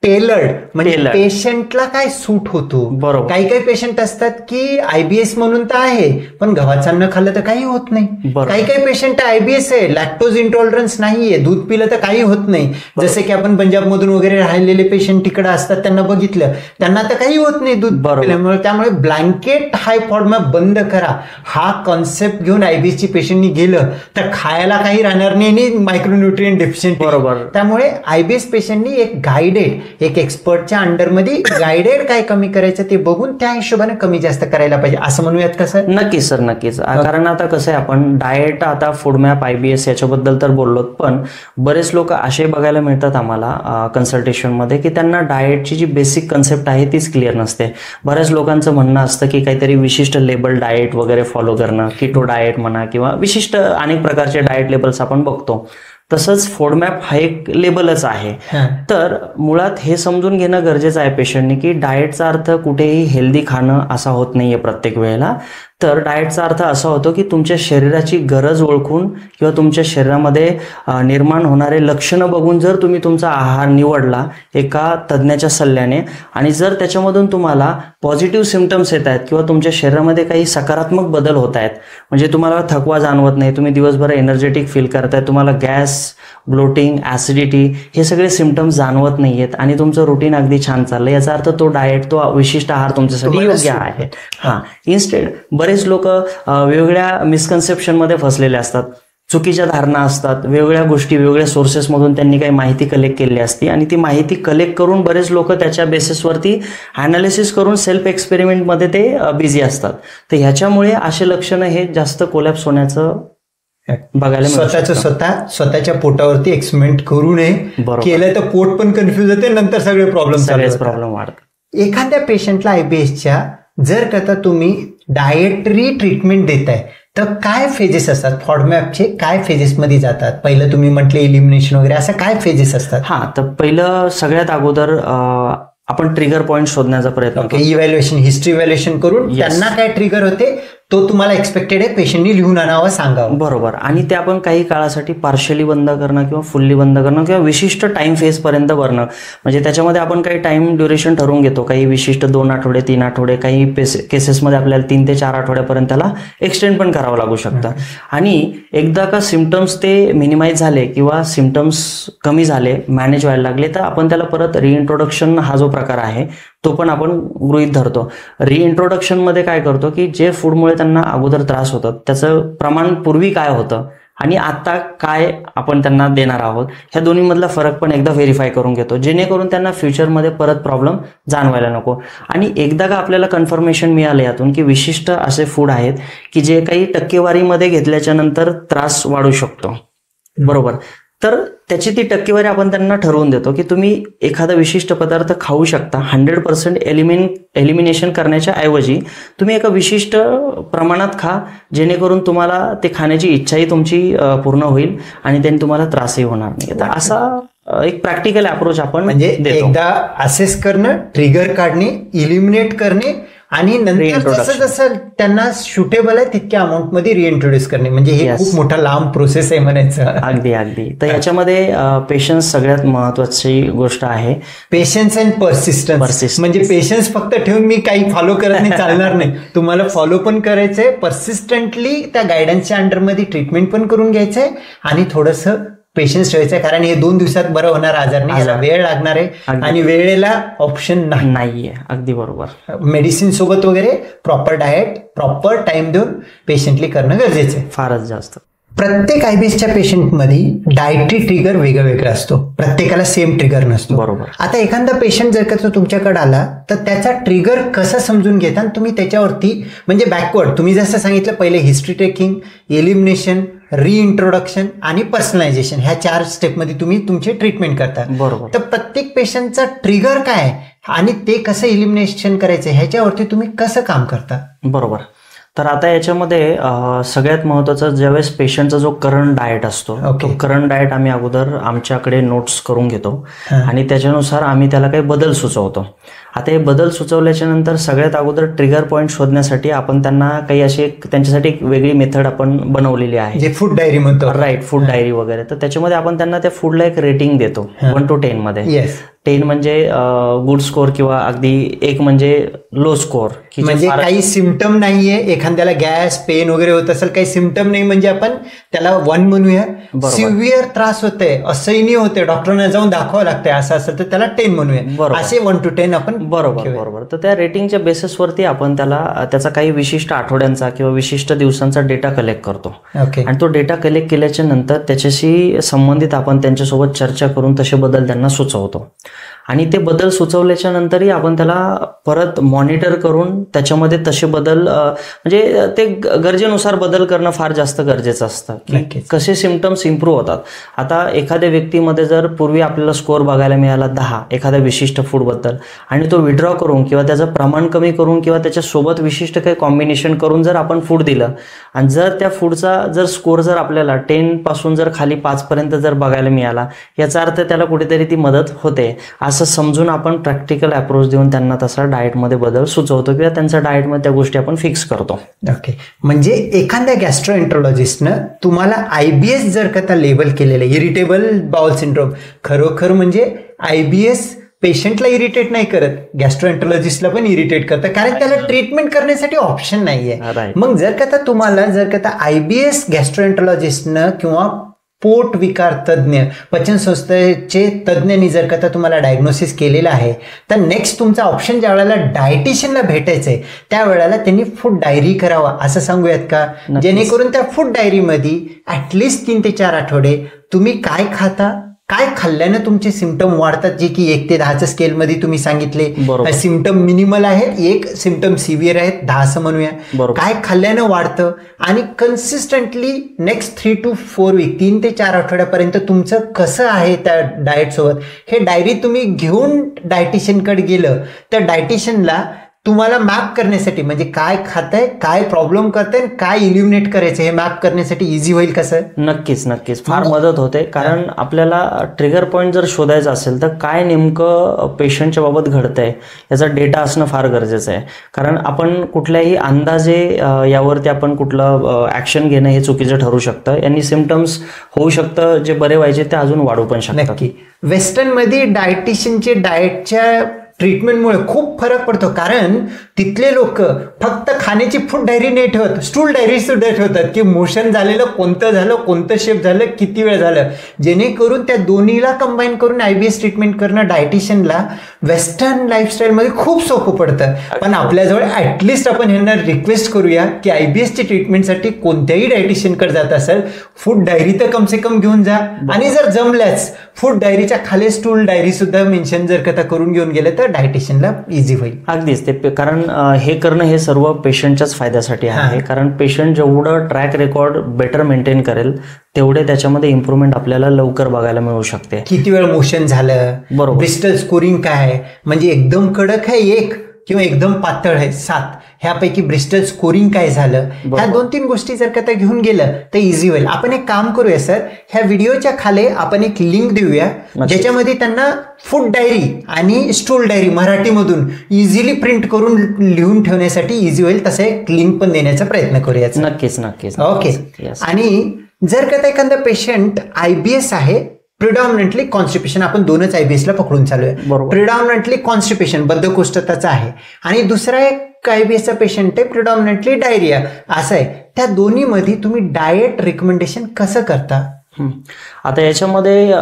टेलर्ड, म्हणजे पेशंटला काय सूट होतो. बरोबर. काही काही पेशंट असतात की आयबीएस म्हणून तर आहे पण गव्हाचं अन्न खाल्लं तर काही होत नाही. काही काही पेशंट आयबीएस आहे, लॅक्टोज इंटॉलरन्स नाहीये, दूध पिलं तर काही होत नाही. जसे की आपण पंजाबमधून वगैरे राहिलेले पेशंट तिकडे असतात त्यांना बघितलं, त्यांना तर काही होत नाही दूध पिल्यामुळे. त्यामुळे ब्लँकेट हाय फॉर्मॅट बंद करा हा कॉन्सेप्ट घेऊन आयबीएसची पेशंटनी गेलं तर खायला काही राहणार नाही आणि मायक्रोन्यूट्रिएंट डेफिशियंट. बरोबर. त्यामुळे आयबीएस पेशंटनी एक गायडेड, एक एक्सपर्टच्या अंडरमध्ये गायडेड काय कमी करायचं ते बघून त्या हिशोबाने कमी जास्त करायला पाहिजे असं म्हणूयात का सर? नक्कीच सर, नक्कीच. कारण आता कसं आहे, आपण डाएट, आता फूडमॅप, आयबीएस याच्याबद्दल तर बोललो, पण बरेच लोक असे बघायला मिळतात आम्हाला कन्सल्टेशनमध्ये की त्यांना डाएटची जी बेसिक कन्सेप्ट आहे तीच क्लिअर नसते. बऱ्याच लोकांचं म्हणणं असतं की काहीतरी विशिष्ट लेबल डाएट वगैरे फॉलो करणं, किटो डाएट म्हणा किंवा विशिष्ट अनेक प्रकारचे डाएट लेबल्स आपण बघतो. तसंच फूडमॅप हा एक लेबलच आहे. तर मुळात हे समजून घेणं गरजेचं आहे पेशंटनी की डाएटचा अर्थ कुठेही हेल्दी खाणं असा होत नाहीये प्रत्येक वेळेला. तर डाएटचा अर्थ असा होतो की तुमच्या शरीराची गरज ओळखून किंवा तुमच्या शरीरामध्ये निर्माण होणारे लक्षणं बघून जर तुम्ही तुमचा आहार निवडला एका तज्ज्ञाच्या सल्ल्याने, आणि जर त्याच्यामधून तुम्हाला पॉझिटिव्ह सिम्पटम्स येत आहेत किंवा तुमच्या शरीरामध्ये काही सकारात्मक बदल होत आहेत, म्हणजे तुम्हाला थकवा जाणवत नाही, तुम्ही दिवसभर एनर्जेटिक फील करताय, तुम्हाला गॅस, ब्लोटिंग, ऍसिडिटी हे सगळे सिम्पटम्स जाणवत नाहीयेत आणि तुमचं रुटीन अगदी छान चाललंय, याचा अर्थ तो डाएट, तो विशिष्ट आहार तुमच्यासाठी योग्य आहे. इन्स्टेड बरेच लोक वेगवेगळ्या मिसकन्सेप्शनमध्ये फसलेले असतात, चुकीच्या धारणा असतात, वेगवेगळ्या गोष्टी वेगवेगळ्या सोर्सेसमधून त्यांनी काही माहिती कलेक्ट केली असती आणि ती माहिती कलेक्ट करून बरेच लोक त्याच्या बेसिसवरती अनालिसिस करून सेल्फ एक्सपेरिमेंटमध्ये ते बिझी असतात. तर ह्याच्यामुळे असे लक्षणं हे जास्त कोलॅप्स होण्याचं बघायला स्वतःच्या पोटावरती एक्सपेरिमेंट करू नये. केलं तर पोट पण कन्फ्युज होते, नंतर सगळे प्रॉब्लेम वाढतात. एखाद्या पेशंटला आयबीएसच्या जर का तुम्ही डाएटरी ट्रीटमेंट देताय तर काय फेजेस असतात? फॉडमॅपचे काय फेजेस मध्ये जातात? पहिलं तुम्ही म्हटले इलिमिनेशन वगैरे, असं काय फेजेस असतात? तर पहिलं सगळ्यात अगोदर आपण ट्रिगर पॉईंट शोधण्याचा प्रयत्न करतो. इव्हॅल्युएशन, हिस्ट्री इव्हॅल्युएशन करून त्यांना काय ट्रिगर होते तो तुम्हाला एक्सपेक्टेड आहे पेशंटनी लिहून आणावा सांगावं. बरोबर. आणि ते आपण काही काळासाठी पार्शली बंद करणं किंवा फुल्ली बंद करणं किंवा विशिष्ट टाइम फेजपर्यंत भरणं, म्हणजे त्याच्यामध्ये आपण काही टाइम ड्युरेशन ठरवून घेतो, काही विशिष्ट 2 आठवडे 3 आठवडे, काही केसेसमध्ये आपल्याला 3 ते 4 आठवड्यापर्यंत त्याला एक्सटेंड पण करावं लागू शकतं. आणि एकदा का सिम्पटम्स ते मिनिमाइज झाले किंवा सिम्पटम्स कमी झाले, मॅनेज व्हायला लागले, तर आपण त्याला परत रिइंट्रोडक्शन हा जो प्रकार आहे तो पण आपण गृहीत धरतो. रिइंट्रोडक्शनमध्ये काय करतो की जे फूडमुळे त्यांना अगोदर त्रास होतात त्याचं प्रमाण पूर्वी काय होतं आणि आता काय आपण त्यांना देणार आहोत, ह्या दोन्हीमधला फरक पण एकदा व्हेरीफाय करून घेतो, जेणेकरून त्यांना फ्युचरमध्ये परत प्रॉब्लेम जाणवायला नको. आणि एकदा का आपल्याला कन्फर्मेशन मिळालं यातून की विशिष्ट असे फूड आहेत की जे काही टक्केवारीमध्ये घेतल्याच्या नंतर त्रास वाढू शकतो, बरोबर, तर त्याची ती टक्केवारी आपण त्यांना ठरवून देतो की तुम्ही एखादा विशिष्ट पदार्थ खाऊ शकता. 100% एलिमिनेशन करण्याच्या ऐवजी तुम्ही एका विशिष्ट प्रमाणात खा, जेणेकरून तुम्हाला ते खाण्याची इच्छाही तुमची पूर्ण होईल आणि त्याने तुम्हाला त्रासही होणार नाही. तर असा एक प्रॅक्टिकल अप्रोच आपण म्हणजे एकदा असेस करणं, ट्रिगर काढणे, इलिमिनेट करणे आणि नंतर जसं जसं त्यांना सुटेबल आहे तितक्या अमाऊंट मध्ये रिइंट्रोड्यूस करणे, म्हणजे हे खूप मोठा लांब प्रोसेस आहे म्हणायचं. अगदी. तर याच्यामध्ये पेशन्स सगळ्यात महत्वाची गोष्ट आहे. Patience and persistence. म्हणजे पेशन्स फक्त ठेवून मी काही फॉलो करत नाही चालणार नाही, तुम्हाला फॉलो पण करायचंय, पर्सिस्टंटली त्या गायडन्सच्या अंडरमध्ये ट्रीटमेंट पण करून घ्यायचंय आणि थोडंसं पेशन्स ठेवायचंय, कारण हे 2 दिवसात बरं होणार आजार नाही, याला वेळ लागणार आहे आणि वेळेला ऑप्शन नाहीये. अगदी बरोबर. मेडिसिन सोबत वगैरे प्रॉपर डाएट, प्रॉपर टाइम देऊन पेशंटली करणं गरजेचं आहे. फारच जास्त. प्रत्येक आयबीएसच्या पेशंटमध्ये डायटरी ट्रिगर वेगळा वेगळा असतो, प्रत्येकाला सेम ट्रिगर नसतो. बरोबर. आता एखादा पेशंट जर का तो तुमच्याकडे आला तर त्याचा ट्रिगर कसा समजून घेता तुम्ही त्याच्यावरती, म्हणजे बॅकवर्ड तुम्ही जसं सांगितलं पहिले हिस्ट्री टेकिंग, एलिमिनेशन, रिइंट्रोडक्शन आणि पर्सनलायझेशन, ह्या 4 स्टेपमध्ये तुम्ही तुमची ट्रीटमेंट करता. बरोबर. तर प्रत्येक पेशंटचा ट्रिगर काय आणि ते कसं एलिमिनेशन करायचं ह्याच्यावरती तुम्ही कसं काम करता? बरोबर. तर आता याच्यामध्ये सगळ्यात महत्त्वाचं ज्यावेळेस पेशंटचा जो करंट डाएट असतो, तो करंट डाएट आम्ही अगोदर आमच्याकडे नोट्स करून घेतो आणि त्याच्यानुसार आम्ही त्याला काही बदल सुचवतो. आता हे बदल सुचवल्याच्या नंतर सगळ्यात अगोदर ट्रिगर पॉईंट शोधण्यासाठी आपण त्यांना काही अशी त्यांच्यासाठी एक वेगळी मेथड आपण बनवलेली आहे, जे फूड डायरी म्हणतो. राईट, फूड डायरी वगैरे. तर त्याच्यामध्ये आपण त्यांना त्या फूडला एक रेटिंग देतो 1 to 10 मध्ये. 10 म्हणजे गुड स्कोअर किंवा अगदी 1 म्हणजे लो स्कोअर, म्हणजे काही सिम्पटम नाहीये, एखाद्याला गॅस पेन वगैरे होत असेल, काही सिम्पटम नाही म्हणजे आपण त्याला 1 म्हणूया. सिव्हिअर त्रास होतोय, असंही नाही होते, डॉक्टरांना जाऊन दाखवावं लागतंय असं असेल तर त्याला 10 म्हणूया. असे 1 to 10 आपण. बरोबर. तर त्या रेटिंगच्या बेसिसवरती आपण त्याचा काही विशिष्ट आठवड्यांचा किंवा विशिष्ट दिवसांचा डेटा कलेक्ट करतो आणि तो डेटा कलेक्ट केल्याच्या नंतर त्याच्याशी संबंधित आपण त्यांच्यासोबत चर्चा करून तसे बदल त्यांना सुचवतो आणि ते बदल सुचवल्याच्या नंतरही आपण त्याला परत मॉनिटर करून त्याच्यामध्ये तसे बदल, म्हणजे ते गरजेनुसार बदल करणं फार जास्त गरजेचं असतं की कसे सिम्पटम्स इम्प्रूव्ह होतात. आता एखाद्या व्यक्तीमध्ये जर पूर्वी आपल्याला स्कोअर बघायला मिळाला 10 एखाद्या विशिष्ट फूडबद्दल आणि तो विड्रॉ करून किंवा त्याचं प्रमाण कमी करून किंवा त्याच्यासोबत विशिष्ट काही कॉम्बिनेशन करून जर आपण फूड दिलं आणि जर त्या फूडचा जर स्कोअर जर आपल्याला 10 पासून जर खाली 5 पर्यंत जर बघायला मिळाला, याचा अर्थ त्याला कुठेतरी ती मदत होते असं समजून आपण प्रॅक्टिकल अप्रोच देऊन त्यांना तसा डाएटमध्ये बदल सुचवतो किंवा त्यांच्या डाएटमध्ये त्या गोष्टी आपण फिक्स करतो. ओके. म्हणजे एखाद्या गॅस्ट्रोएंट्रोलॉजिस्टनं तुम्हाला आयबीएस जर का लेबल केलेलं इरिटेबल बाउल सिंड्रोम, खरोखर म्हणजे आयबीएस पेशंटला इरिटेट नाही करत, गॅस्ट्रोएंट्रोलॉजिस्टला पण इरिटेट करतं, कारण त्याला ट्रीटमेंट करण्यासाठी ऑप्शन नाहीये. मग जर का तुम्हाला आयबीएस गॅस्ट्रोएंट्रोलॉजिस्टनं किंवा पोट विकार तज्ज्ञ, पचन संस्थेचे तज्ज्ञांनी जर का तुम्हाला डायग्नोसिस केलेलं आहे तर नेक्स्ट तुमचा ऑप्शन ज्या वेळेला डायटिशियनला भेटायचंय त्यावेळेला त्यांनी फूड डायरी करावा असं सांगूयात का, जेणेकरून त्या फूड डायरीमध्ये ऍटलिस्ट 3 ते 4 आठवडे तुम्ही काय खाता, काय खाल्ल्यानं तुमचे सिम्पटम वाढतात, जे की 1 ते 10च्या स्केलमध्ये तुम्ही सांगितले. सिम्पटम मिनिमल आहेत, 1 सिम्पटम सिव्हिअर आहेत, 10 असं म्हणूया. काय खाल्ल्यानं वाढतं आणि कन्सिस्टंटली नेक्स्ट 3 to 4 वीक 3 ते 4 आठवड्यापर्यंत तुमचं कसं आहे त्या डाएट सोबत, हे डायरी तुम्ही घेऊन डायटिशियनकडे गेलं तर डायटिशियनला तुम्हाला मॅप करण्यासाठी, म्हणजे काय खाताय, काय प्रॉब्लेम करताय, काय इल्युमिनेट करायचं हे मॅप करण्यासाठी इझी होईल कसं? नक्कीच नक्कीच फार मदत होते. कारण आपल्याला ट्रिगर पॉईंट जर शोधायचा असेल तर काय नेमकं पेशंटच्या बाबत घडतंय याचा डेटा असणं फार गरजेचं आहे. कारण आपण कुठल्याही अंदाजे यावरती आपण कुठलं ऍक्शन घेणं हे चुकीचं ठरू शकतं. यांनी सिम्पटम्स होऊ शकतं जे बरे व्हायचे ते अजून वाढू पण शकतात. नक्की वेस्टर्नमध्ये डायटिशियनचे डाएटच्या ट्रीटमेंटमुळे खूप फरक पडतो. कारण तिथले लोक फक्त खाण्याची फूड डायरी नाही ठेवत, स्टूल डायरी सुद्धा ठेवतात की मोशन झालेलं कोणतं झालं, कोणतं शेप झालं, किती वेळ झालं, जेणेकरून त्या दोन्हीला कंबाईन करून IBS ट्रीटमेंट करणं डायटिशियनला वेस्टर्न लाईफस्टाईलमध्ये खूप सोपं पडतं. पण आपल्याजवळ ॲटलिस्ट आपण ह्यांना रिक्वेस्ट करूया की IBSची ट्रीटमेंटसाठी कोणत्याही डायटिशियनकडे जात असेल फूड डायरी तर कमसे कम घेऊन जा. आणि जर जमल्यास फूड डायरीच्या खाली स्टूल डायरी सुद्धा मेन्शन जर का करून घेऊन गेले तर डायटिशियनला इझी होईल. अगदीच ते कारण हे करणं हे सर्व पेशंटच्याच फायद्यासाठी आहे. कारण पेशंट जेवढं ट्रॅक रेकॉर्ड बेटर मेंटेन करेल तेवढे त्याच्यामध्ये इम्प्रूव्हमेंट आपल्याला लवकर बघायला मिळू शकते. किती वेळ मोशन झालं, बरोबर, ब्रिस्टल स्कोरिंग काय आहे, म्हणजे एकदम कडक आहे 1 किंवा एकदम पातळ आहे 7, ह्यापैकी ब्रिस्टल स्कोरिंग काय झालं, ह्या 2-3 गोष्टी जर का घेऊन गेलं तर इझी होईल. आपण एक काम करूया सर, ह्या व्हिडिओच्या खाली आपण एक लिंक देऊया ज्याच्यामध्ये त्यांना फूड डायरी आणि स्टूल डायरी मराठीमधून इझिली प्रिंट करून लिहून ठेवण्यासाठी इझी होईल तसं एक लिंक पण देण्याचा प्रयत्न करूया. नक्कीच नक्कीच. ओके. आणि जर का एखादा पेशंट IBS आहे, प्रिडॉमिनंटली कॉन्स्टिपेशन, आपण दोनच IBSला पकडून चालू आहे. प्रिडॉमिनंटली कॉन्स्टिपेशन बद्धकोष्ठताचा आहे आणि दुसरा एक IBSचा पेशंट आहे प्रिडॉमिनंटली डायरिया असं आहे. त्या दोन्हीमध्ये तुम्ही डाएट रिकमेंडेशन कसं करता? आता याच्यामध्ये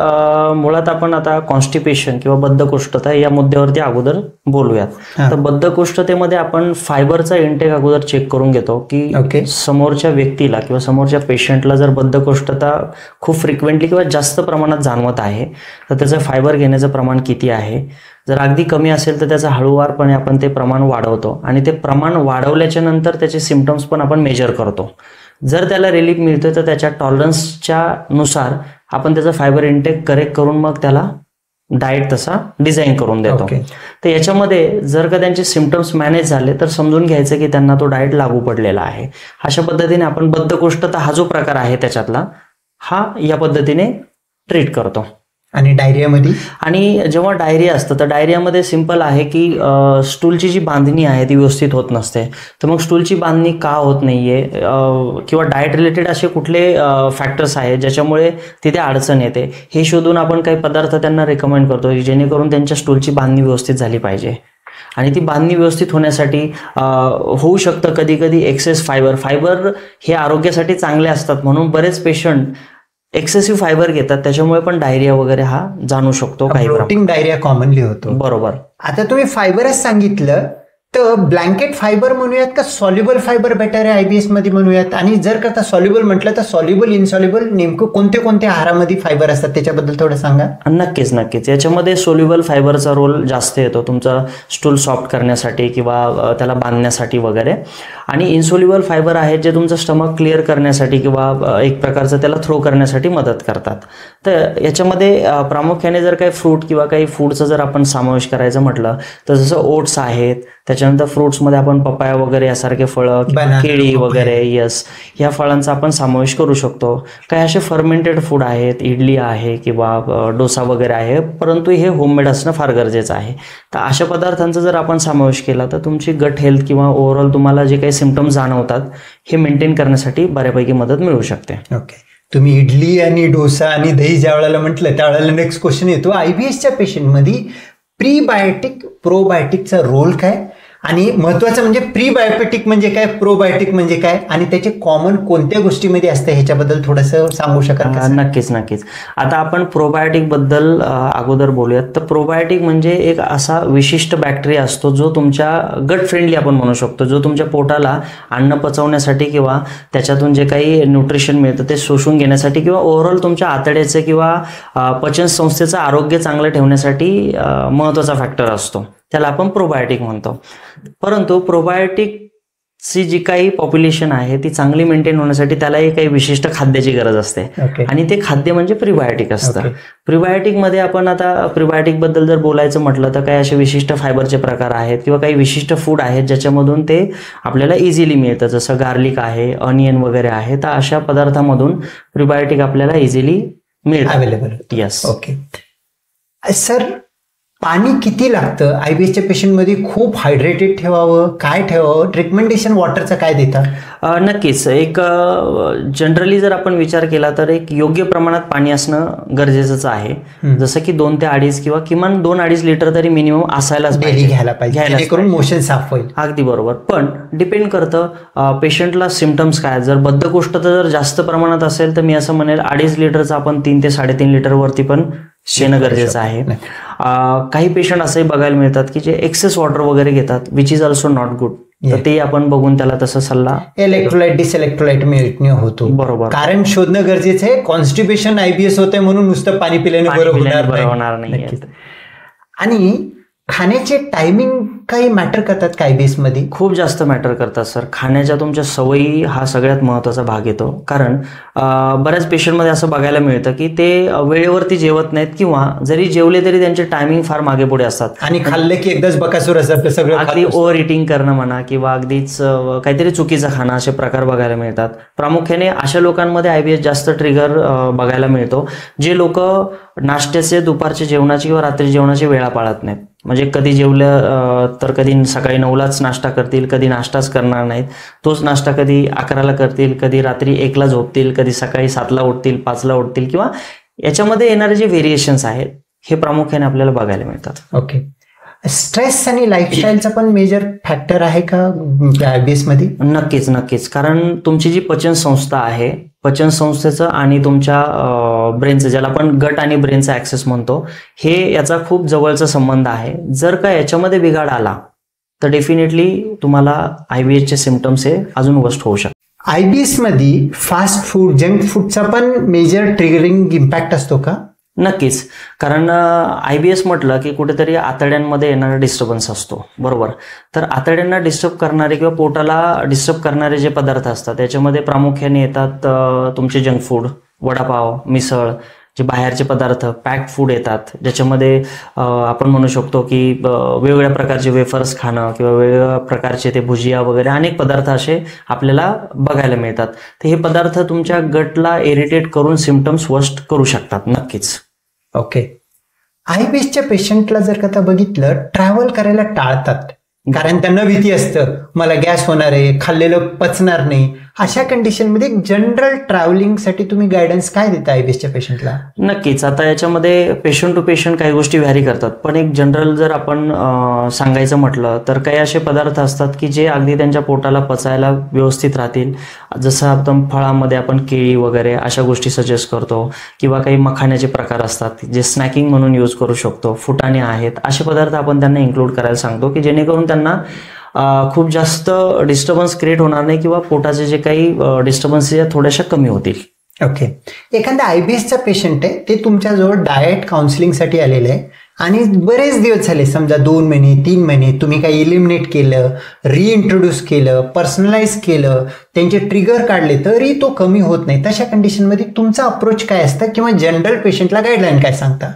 मुळात आपण आता कॉन्स्टिपेशन किंवा बद्धकोष्ठता या मुद्द्यावरती अगोदर बोलूयात. तर बद्धकोष्ठतेमध्ये आपण फायबरचा इंटेक अगोदर चेक करून घेतो की समोरच्या व्यक्तीला किंवा समोरच्या पेशंटला जर बद्धकोष्ठता खूप फ्रिक्वेंटली किंवा जास्त प्रमाणात जाणवत आहे तर त्याचं फायबर घेण्याचं प्रमाण किती आहे. जर अगदी कमी असेल तर त्याचं हळूवारपणे आपण ते प्रमाण वाढवतो आणि ते प्रमाण वाढवल्याच्या नंतर त्याचे सिम्पटम्स पण आपण मेजर करतो. जर त्याला रिलीफ मिळतोय तर त्याच्या टॉलरन्सच्या नुसार आपण त्याचा फायबर इंटेक करेक्ट करून मग त्याला डाएट तसा डिझाईन करून देतो. तर याच्यामध्ये जर का त्यांचे सिम्पटम्स मॅनेज झाले तर समजून घ्यायचं की त्यांना तो डाएट लागू पडलेला आहे. अशा पद्धतीने आपण बद्धकोष्ठता हा जो प्रकार आहे त्याच्यातला हा या पद्धतीने ट्रीट करतो. आणि डायरियामध्ये, आणि जेव्हा डायरिया असतं तर डायरियामध्ये सिंपल आहे की स्टूलची जी बांधणी आहे ती व्यवस्थित होत नसते. तर मग स्टूलची बांधणी का होत नाहीये किंवा डाएट रिलेटेड असे कुठले फॅक्टर्स आहेत ज्याच्यामुळे तिथे अडचण येते हे शोधून आपण काही पदार्थ त्यांना रेकमेंड करतो जेणेकरून त्यांच्या स्टूलची बांधणी व्यवस्थित झाली पाहिजे. आणि ती बांधणी व्यवस्थित होण्यासाठी होऊ शकतं कधी कधी एक्सेस फायबर हे आरोग्यासाठी चांगले असतात म्हणून बरेच पेशंट एक्सेसिव्ह फायबर घेतात, त्याच्यामुळे पण डायरिया वगैरे हा जाणू शकतो. काही फ्लोटिंग डायरिया कॉमनली होतो. बरोबर. आता तुम्ही फायबरच सांगितलं तर ब्लँकेट फायबर म्हणूयात का सॉल्युबल फायबर बेटर आहे IBS मध्ये म्हणूयात? आणि जर का सॉल्युबल म्हटलं तर सॉल्युबल इनसॉल्युबल नेमकं कोणते कोणते आहारामध्ये फायबर असतात त्याच्याबद्दल थोडं सांगा. नक्कीच नक्कीच. याच्यामध्ये सोल्युबल फायबरचा रोल जास्त येतो तुमचा स्टूल सॉफ्ट करण्यासाठी किंवा त्याला बांधण्यासाठी वगैरे. आणि इन्सोल्युबल फायबर आहेत जे तुमचं स्टमक क्लिअर करण्यासाठी किंवा एक प्रकारचं त्याला थ्रो करण्यासाठी मदत करतात. तर याच्यामध्ये प्रामुख्याने जर काही फ्रूट किंवा काही फूडचं जर आपण समावेश करायचं म्हटलं तर जसं ओट्स आहेत, त्याच्यानंतर फ्रुट्समध्ये आपण पपाया वगैरे यासारखे फळं, केळी वगैरे, ह्या फळांचा आपण समावेश करू शकतो. काही असे फर्मेंटेड फूड आहेत, इडली आहे किंवा डोसा वगैरे आहे, परंतु हे होममेड असणं फार गरजेचं आहे. तर अशा पदार्थांचा जर आपण समावेश केला तर तुमची गट हेल्थ किंवा ओव्हरऑल तुम्हाला जे काही सिम्पटम्स जाणवतात हे मेंटेन करण्यासाठी बऱ्यापैकी मदत मिळू शकते. ओके. तुम्ही इडली आणि डोसा आणि दही ज्या वेळेला म्हटलं त्यावेळेला नेक्स्ट क्वेश्चन येतो, IBSच्या पेशंटमध्ये प्रीबायोटिक प्रोबायोटिकचा रोल काय? आणि महत्वाचं म्हणजे प्रीबायोटिक म्हणजे काय, प्रोबायोटिक म्हणजे काय, आणि त्याचे कॉमन कोणत्या गोष्टीमध्ये असतं ह्याच्याबद्दल थोडंसं सांगू शकाल का? नक्कीच नक्कीच. आता आपण प्रोबायोटिक बद्दल अगोदर बोलूयात. तर प्रोबायोटिक म्हणजे एक असा विशिष्ट बॅक्टेरिया असतो जो तुमच्या गट फ्रेंडली आपण म्हणू शकतो, जो तुमच्या पोटाला अन्न पचवण्यासाठी किंवा त्याच्यातून जे काही न्यूट्रिशन मिळतं ते शोषून घेण्यासाठी किंवा ओव्हरऑल तुमच्या आतड्याचे किंवा पचन संस्थेचं आरोग्य चांगलं ठेवण्यासाठी महत्त्वाचा फॅक्टर असतो. त्याला आपण प्रोबायोटिक म्हणतो. परंतु प्रोबायोटिक ची जी काही पॉप्युलेशन आहे ती चांगली मेंटेन होण्यासाठी त्यालाही काही विशिष्ट खाद्याची गरज असते आणि ते खाद्य म्हणजे प्रिबायोटिक असतं. प्रिबायोटिकमध्ये आपण आता प्रिबायोटिक बद्दल जर बोलायचं म्हटलं तर काही असे विशिष्ट फायबरचे प्रकार आहेत किंवा काही विशिष्ट फूड आहेत ज्याच्यामधून ते आपल्याला इझिली मिळतं, जसं गार्लिक आहे, अनियन वगैरे आहे. तर अशा पदार्थामधून प्रिबायोटिक आपल्याला इझिली मिळतं, अवेलेबल. यस. ओके सर, पाणी किती लागतं आयबीएसच्या पेशंटमध्ये? खूप हायड्रेटेड ठेवावं, काय ठेवावं? रिकमेंडेशन वॉटरचं काय देता? नक्कीच. एक जनरली जर आपण विचार केला तर एक योग्य प्रमाणात पाणी असणं गरजेचंच आहे. जसं की 2 ते 2.5 किंवा किमान 2-2.5 लिटर तरी मिनिमम असायलाच पाहिजे, घ्यायला पाहिजे, जेणेकरून मोशन साफ होईल. अगदी बरोबर. पण डिपेंड करतं पेशंटला सिम्पटम्स काय. जर बद्धकोष्ठता जर जास्त प्रमाणात असेल तर मी असं म्हणेल 2.5 लिटरचं आपण 3 ते 3.5 लिटर वरती पण शेणं गरजेचं आहे. काही पेशंट असे बघायला मिळतात की जे एक्सेस वॉटर वगैरे घेतात, which is also not good. तर ते आपण बघून त्याला तसं सल्ला. इलेक्ट्रोलाइट डिसइलेक्ट्रोलाइट मिळणे होतो, बरोबर. कारण शोधणं गरजेचं आहे. कॉन्स्टिपेशन आयबीएस होतंय म्हणून नुसतं पाणी पिल्याने बरं होणार नाही. आणि खाण्याचे टायमिंग काही मॅटर करतात का आयबीएस मध्ये? खूप जास्त मॅटर करतात सर. खाण्याच्या तुमच्या सवयी हा सगळ्यात महत्त्वाचा भाग येतो. कारण बऱ्याच पेशंटमध्ये असं बघायला मिळतं की ते वेळेवरती जेवत नाहीत किंवा जरी जेवले तरी त्यांचे टायमिंग फार मागे पुढे असतात आणि खाल्लं की एकदाच बकासूर असं सगळं, अगदी ओव्हर इटिंग करणं म्हणा किंवा अगदीच काहीतरी चुकीचं खाणं, असे प्रकार बघायला मिळतात. प्रामुख्याने अशा लोकांमध्ये आयबीएस जास्त ट्रिगर बघायला मिळतो जे लोक नाश्त्याचे, दुपारचे जेवणाची किंवा रात्री जेवणाची वेळा पाळत नाहीत. म्हणजे कधी जेवलं तर कधी सकाळी 9लाच नाश्ता करतील, कधी नाश्ताच करणार नाहीत. तोच नाश्ता कधी 11ला करतील, कधी रात्री 1ला झोपतील, कधी सकाळी 7ला उठतील, 5ला उठतील किंवा याच्यामध्ये येणारे जे व्हेरिएशन्स आहेत हे प्रामुख्याने आपल्याला बघायला मिळतात. ओके. स्ट्रेस आणि लाईफस्टाईलचा पण मेजर फॅक्टर आहे का आयबीएस मध्ये? नक्कीच नक्कीच. कारण तुमची जी पचन संस्था आहे, पचन संस्थेचं आणि तुमच्या ब्रेनचं, ज्याला आपण गट आणि ब्रेनचा ऍक्सेस म्हणतो, हे याचा खूप जवळचा संबंध आहे. जर का याच्यामध्ये बिघाड आला तर डेफिनेटली तुम्हाला आयबीएसचे सिम्पटम्स हे अजून वर्स्ट होऊ शकतात. आयबीएस मध्ये फास्ट फूड, जंक फूडचा पण मेजर ट्रिगरिंग इम्पॅक्ट असतो का? नक्कीच. कारण आयबीएस म्हटलं की कुठेतरी आतड्यांमध्ये येणारा डिस्टर्बन्स असतो, बरोबर. तर आतड्यांना डिस्टर्ब करणारे किंवा पोटाला डिस्टर्ब करणारे जे पदार्थ असतात त्याच्यामध्ये प्रामुख्याने येतात तुमचे जंक फूड, वडापाव, मिसळ, जे बाहेरचे पदार्थ, पॅक्ड फूड येतात, ज्याच्यामध्ये आपण म्हणू शकतो की वेगवेगळ्या प्रकारचे वेफर्स खाणं किंवा वेगवेगळ्या प्रकारचे ते भुजिया वगैरे अनेक पदार्थ असे आपल्याला बघायला मिळतात. तर हे पदार्थ तुमच्या गटला इरिटेट करून सिम्पटम्स वर्स्ट करू शकतात. नक्कीच. ओके. आयबीएसच्या पेशंटला जर का बघितलं, ट्रॅव्हल करायला टाळतात कारण त्यांना भीती असतं मला गॅस होणार आहे, खाल्लेलं पचणार नाही. अशा कंडिशनमध्ये जनरल ट्रॅव्हलिंगसाठी तुम्ही गायडन्स काय देता आयबीएसच्या पेशंटला? नक्कीच. आता याच्यामध्ये पेशंट टू पेशंट काही गोष्टी व्हॅरी करतात, पण एक जनरल जर आपण सांगायचं म्हटलं तर काही असे पदार्थ असतात की जे अगदी त्यांच्या पोटाला पचायला व्यवस्थित राहतील. जसं आपण फळामध्ये आपण केळी वगैरे अशा गोष्टी सजेस्ट करतो किंवा काही मखाण्याचे प्रकार असतात जे स्नॅकिंग म्हणून यूज करू शकतो. फुटाणे आहेत, असे पदार्थ आपण त्यांना इन्क्लूड करायला सांगतो की जेणेकरून त्यांना खूप जास्त डिस्टर्बन्स क्रिएट होणार नाही किंवा पोटाचे जे काही डिस्टर्बन्स थोड्याशा कमी होतील. ओके. एखादा आयबीएसचा पेशंट आहे, ते तुमच्याजवळ डाएट काउन्सिलिंगसाठी आलेलं आहे आणि बरेच दिवस झाले, समजा 2 महिने 3 महिने, तुम्ही काही इलिमिनेट केलं, रिइंट्रोड्यूस केलं, पर्सनलाइज केलं, त्यांचे ट्रिगर काढले तरी तो कमी होत नाही. तशा कंडिशनमध्ये तुमचा अप्रोच काय असतं किंवा जनरल पेशंटला गाईडलाईन काय सांगता?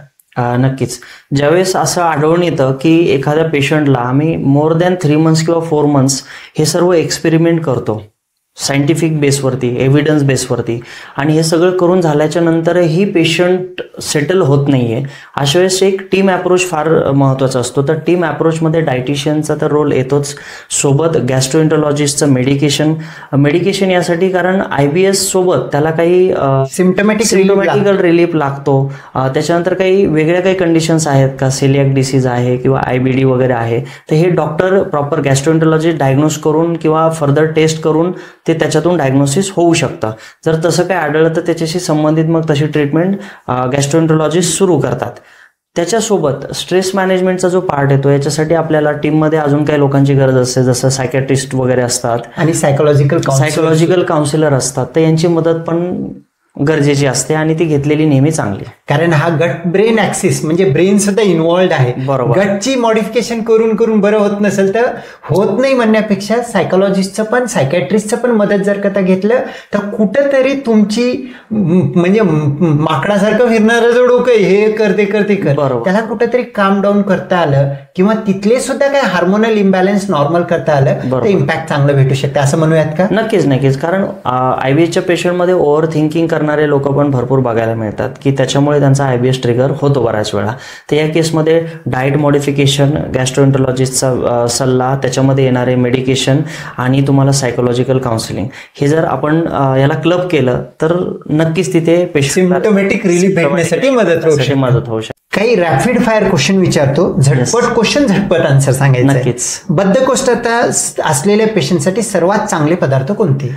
नक्कीच. ज्यावेळेस असं आढळून येतं की एखाद्या पेशंटला आम्ही मोर दॅन 3 मंथ्स किंवा 4 मंथ्स हे सर्व एक्सपेरिमेंट करतो सायंटिफिक बेसवरती, एव्हिडन्स बेसवरती, आणि हे सगळं करून झाल्याच्या नंतरही पेशंट सेटल होत नाहीये, अशा वेळेस एक टीम अप्रोच फार महत्त्वाचा असतो. तर टीम अप्रोचमध्ये डायटिशियनचा तर रोल येतोच, सोबत गॅस्ट्रोएंटरोलॉजिस्टचं मेडिकेशन यासाठी, कारण आयबीएस सोबत त्याला काही सिम्पटमॅटिकल रिलीफ लागतो. त्याच्यानंतर काही वेगळ्या काही कंडिशन्स आहेत का, सेलियाक डिसीज आहे किंवा आयबीडी वगैरे आहे, तर हे डॉक्टर प्रॉपर गॅस्ट्रोएंटरोलॉजिस्ट डायग्नोज करून किंवा फर्दर टेस्ट करून ते त्याच्यातून डायग्नोसिस होऊ शकतं. जर तसं काय आढळलं तर त्याच्याशी संबंधित मग तशी ट्रीटमेंट गॅस्ट्रोएंटरोलॉजिस्ट सुरू करतात. त्याच्यासोबत स्ट्रेस मॅनेजमेंटचा जो पार्ट येतो याच्यासाठी आपल्याला टीममध्ये अजून काही लोकांची गरज असते, जसं सायकॅट्रिस्ट वगैरे असतात आणि सायकोलॉजिकल काउन्सिलर असतात, तर यांची मदत पण गरजेची असते आणि ती घेतलेली नेहमी चांगली. कारण हा गट ब्रेन ऍक्सिस म्हणजे ब्रेन सुद्धा इन्व्हॉल्ड आहे. बरोबर. गटची मॉडिफिकेशन करून करून बरं होत नसेल तर होत नाही म्हणण्यापेक्षा सायकोलॉजिस्टचं पण सायकॅट्रिस्टचं पण मदत जर का घेतलं तर कुठंतरी तुमची म्हणजे माकडासारखं फिरणारं जो डोकं हे करते त्याला कुठंतरी काम डाऊन करता आलं किंवा तिथले सुद्धा काही हार्मोनल इम्बॅलन्स नॉर्मल करता आलं तर इम्पॅक्ट चांगलं भेटू शकते असं म्हणूयात का? नक्कीच. कारण आयबीएसच्या पेशंटमध्ये ओव्हर थिंकिंग करणारे लोक पण भरपूर बघायला मिळतात की त्याच्यामुळे त्यांचा आयबीएस ट्रिगर होतो बऱ्याच वेळा. तर या केसमध्ये डाएट मॉडिफिकेशन, गॅस्ट्रोएंटरोलॉजिस्टचा सल्ला, त्याच्यामध्ये येणारे मेडिकेशन आणि तुम्हाला सायकोलॉजिकल काउन्सिलिंग हे जर आपण याला क्लब केलं तर नक्कीच तिथे सिम्प्टोमॅटिक रिलीफ भेटण्यासाठी मदत होऊ शकते. काही रॅपिड फायर क्वेश्चन विचारतो, झटपट क्वेश्चन झटपट आन्सर सांगायचं. नक्कीच. बद्धकोष्ठता असलेल्या पेशंटसाठी सर्वात चांगले पदार्थ कोणते?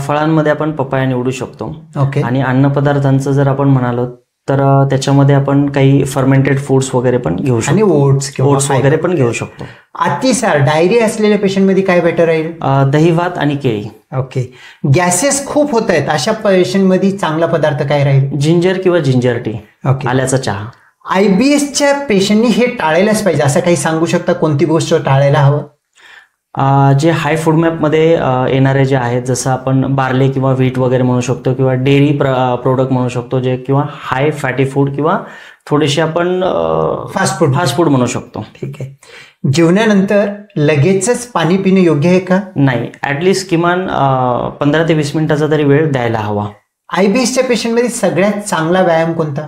फळांमध्ये आपण पपाया निवडू शकतो. ओके. आणि अन्न पदार्थांचं जर आपण म्हणालो तर त्याच्यामध्ये आपण काही फर्मेंटेड फूड्स वगैरे पण घेऊ शकतो आणि ओट्स वगैरे पण घेऊ शकतो. अतिसार डायरिया असलेल्या पेशंटमध्ये काय बेटर राहील? दही भात आणि केळी. ओके. गॅसेस खूप होत आहेत अशा पेशंटमध्ये चांगला पदार्थ काय राहील? जिंजर किंवा जिंजर टी. ओके. आल्याचा चहा. आयबीएसच्या पेशंटनी हे टाळायलाच पाहिजे असं काही सांगू शकता कोणती गोष्ट टाळायला हवं? जे हाय फूड मॅपमध्ये येणारे जे आहेत जसं आपण बार्ले किंवा व्हीट वगैरे म्हणू शकतो किंवा डेअरी प्रोडक्ट म्हणू शकतो जे किंवा हाय फॅटी फूड किंवा थोडेसे आपण फास्ट फूड म्हणू शकतो. ठीक आहे. जेवणानंतर लगेचच पाणी पिणे योग्य आहे का? नाही. ऍटलिस्ट किमान 15 ते 20 मिनिटाचा तरी वेळ द्यायला हवा. आयबीएसच्या पेशंटमध्ये सगळ्यात चांगला व्यायाम कोणता?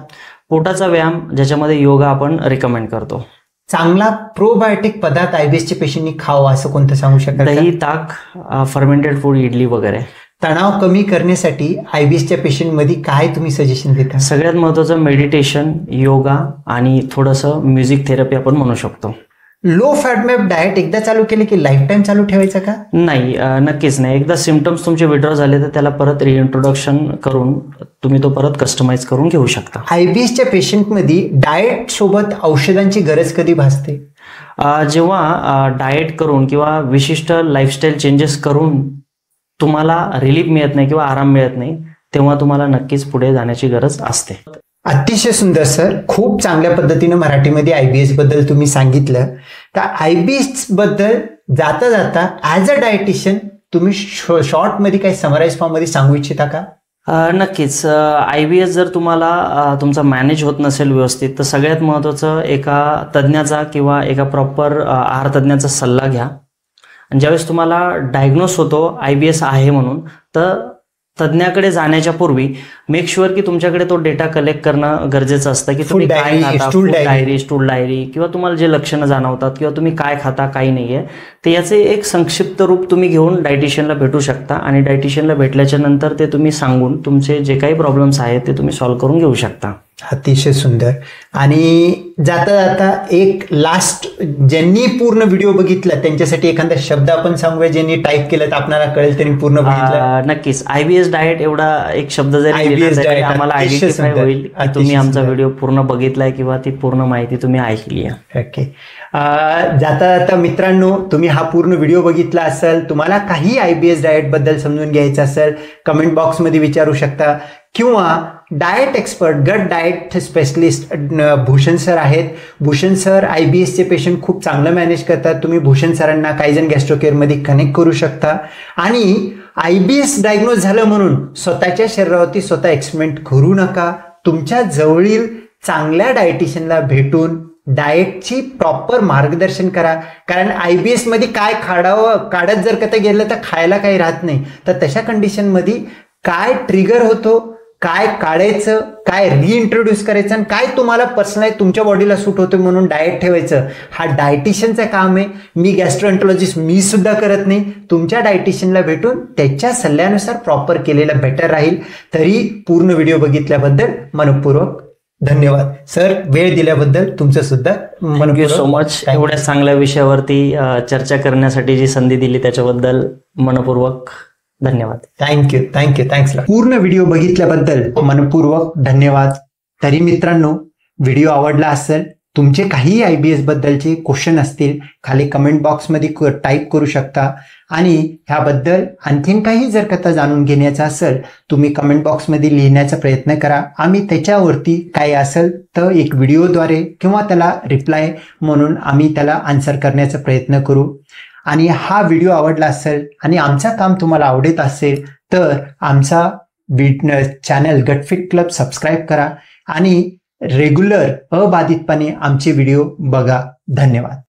पोटाचा व्यायाम ज्याच्यामध्ये योगा आपण रिकमेंड करतो. चांगला प्रोबायोटिक पदार्थ आयबीएसच्या पेशंटनी खावा असं कोणतं सांगू शकता? दही, ताक, फर्मेंटेड फूड, इडली वगैरे. तणाव कमी करण्यासाठी आयबीएसच्या पेशंटमध्ये काय तुम्ही सजेशन देता? सगळ्यात महत्वाचं मेडिटेशन, योगा आणि थोडंसं म्युझिक थेरपी आपण म्हणू शकतो. लो फॅट मॅप डाएट एकदा चालू केले की लाईफ टाईम चालू ठेवायचं का? नाही, नक्कीच नाही. एकदा सिम्पटम्स तुमचे विड्रॉ झाले तर त्याला परत रिइंट्रोडक्शन करून तुम्ही तो परत कस्टमाइज करून घेऊ शकता. आयबीएसच्या पेशंटमध्ये डाएट सोबत औषधांची गरज कधी भासते? जेव्हा डाएट करून किंवा विशिष्ट लाईफस्टाईल चेंजेस करून तुम्हाला रिलीफ मिळत नाही किंवा आराम मिळत नाही तेव्हा तुम्हाला नक्कीच पुढे जाण्याची गरज असते. अतिशय सुंदर सर, खूप चांगल्या पद्धतीने मराठीमध्ये आयबीएस बद्दल तुम्ही सांगितलं. तर आयबीएस बद्दल जाता जाता ॲज अ डायटिशियन तुम्ही शॉर्टमध्ये काही समराईज फॉर्ममध्ये सांगू इच्छिता का? नक्कीच. आयबीएस जर तुम्हाला तुमचा मॅनेज होत नसेल व्यवस्थित तर सगळ्यात महत्त्वाचं एका तज्ज्ञाचा किंवा एका प्रॉपर आहार तज्ज्ञाचा सल्ला घ्या. आणि ज्यावेळेस तुम्हाला डायग्नोस होतो आयबीएस आहे म्हणून तर तज्ज्ञाकडे जाण्याच्या पूर्वी मेक शुअर की तुमच्याकडे तो डेटा कलेक्ट करणं गरजेचं असतं की तुम्ही काय खाता, स्टूल डायरी किंवा तुम्हाला जे लक्षणं जाणवतात किंवा तुम्ही काय खाता काही नाहीये ते याचे एक संक्षिप्त रूप तुम्ही घेऊन डायटिशियनला भेटू शकता आणि डायटिशियनला भेटल्याच्या नंतर ते तुम्ही सांगून तुमचे जे काही प्रॉब्लेम्स आहेत ते तुम्ही सॉल्व्ह करून घेऊ शकता. अतिशय सुंदर. आणि जाता जाता एक लास्ट, ज्यांनी पूर्ण व्हिडिओ बघितला त्यांच्यासाठी एखादा शब्द आपण सांगूया ज्यांनी टाईप केलं तर आपल्याला कळेल त्यांनी पूर्ण बघितलं. नक्कीच. आयबीएस डाएट एवढा एक शब्द जरी आम्हाला आयडेंटिफाय होईल की तुम्ही आमचा व्हिडिओ पूर्ण बघितलाय किंवा ती पूर्ण माहिती तुम्ही ऐकली आहे. ओके. जाता जाता मित्रांनो, तुम्ही हा पूर्ण व्हिडिओ बघितला असेल, तुम्हाला काही आयबीएस डाएट बद्दल समजून घ्यायचं असेल कमेंट बॉक्समध्ये विचारू शकता किंवा डाएट एक्सपर्ट, गट डाएट स्पेशलिस्ट भूषण सर आहेत. भूषण सर आयबीएसचे पेशंट खूप चांगलं मॅनेज करतात. तुम्ही भूषण सरांना कायझन गॅस्ट्रो केअरमध्ये कनेक्ट करू शकता. आणि आयबीएस डायग्नोज झालं म्हणून स्वतःच्या शरीरावरती स्वतः एक्सपेरिमेंट करू नका. तुमच्या जवळील चांगल्या डायटिशियनला भेटून डाएटची प्रॉपर मार्गदर्शन करा. कारण आयबीएस मध्ये काय काढत जर का गेलं तर खायला काही राहत नाही. तर तशा कंडिशनमध्ये काय ट्रिगर होतो, काय काढायचं, काय रिइंट्रोड्यूस करायचं आणि काय तुम्हाला पर्सनलाइज तुमच्या बॉडीला सूट होतं म्हणून डाएट ठेवायचं, हा डायटिशियनचं काम आहे. मी गॅस्ट्रोएंटरोलॉजिस्ट मी सुद्धा करत नाही. तुमच्या डायटिशियनला भेटून त्याच्या सल्ल्यानुसार प्रॉपर केलेलं बेटर राहील. तरी पूर्ण व्हिडिओ बघितल्याबद्दल मनपूर्वक धन्यवाद सर. वेळ दिल्याबद्दल तुमचं सुद्धा थँक्यू सो मच. एवढ्या चांगल्या विषयावरती चर्चा करण्यासाठी जी संधी दिली त्याच्याबद्दल मनपूर्वक धन्यवाद. थँक्यू. थँक्स. पूर्ण व्हिडिओ बघितल्याबद्दल मनपूर्वक धन्यवाद. तरी मित्रांनो, व्हिडिओ आवडला असेल तुमचे काही IBS बद्दलचे क्वेश्चन असतील खाली कमेंट बॉक्समध्ये टाईप करू शकता आणि ह्याबद्दल आणखीन काही जर कथा जाणून घेण्याचं असेल तुम्ही कमेंट बॉक्समध्ये लिहिण्याचा प्रयत्न करा. आम्ही त्याच्यावरती काय असेल तर एक व्हिडिओद्वारे किंवा त्याला रिप्लाय म्हणून आम्ही त्याला आन्सर करण्याचा प्रयत्न करू. आणि हा व्हिडिओ आवडला असेल आणि आमचं काम तुम्हाला आवडत असेल तर आमचा चॅनल गटफिट क्लब सबस्क्राईब करा आणि रेग्युलर अबाधितपणे आमचे व्हिडिओ बघा. धन्यवाद.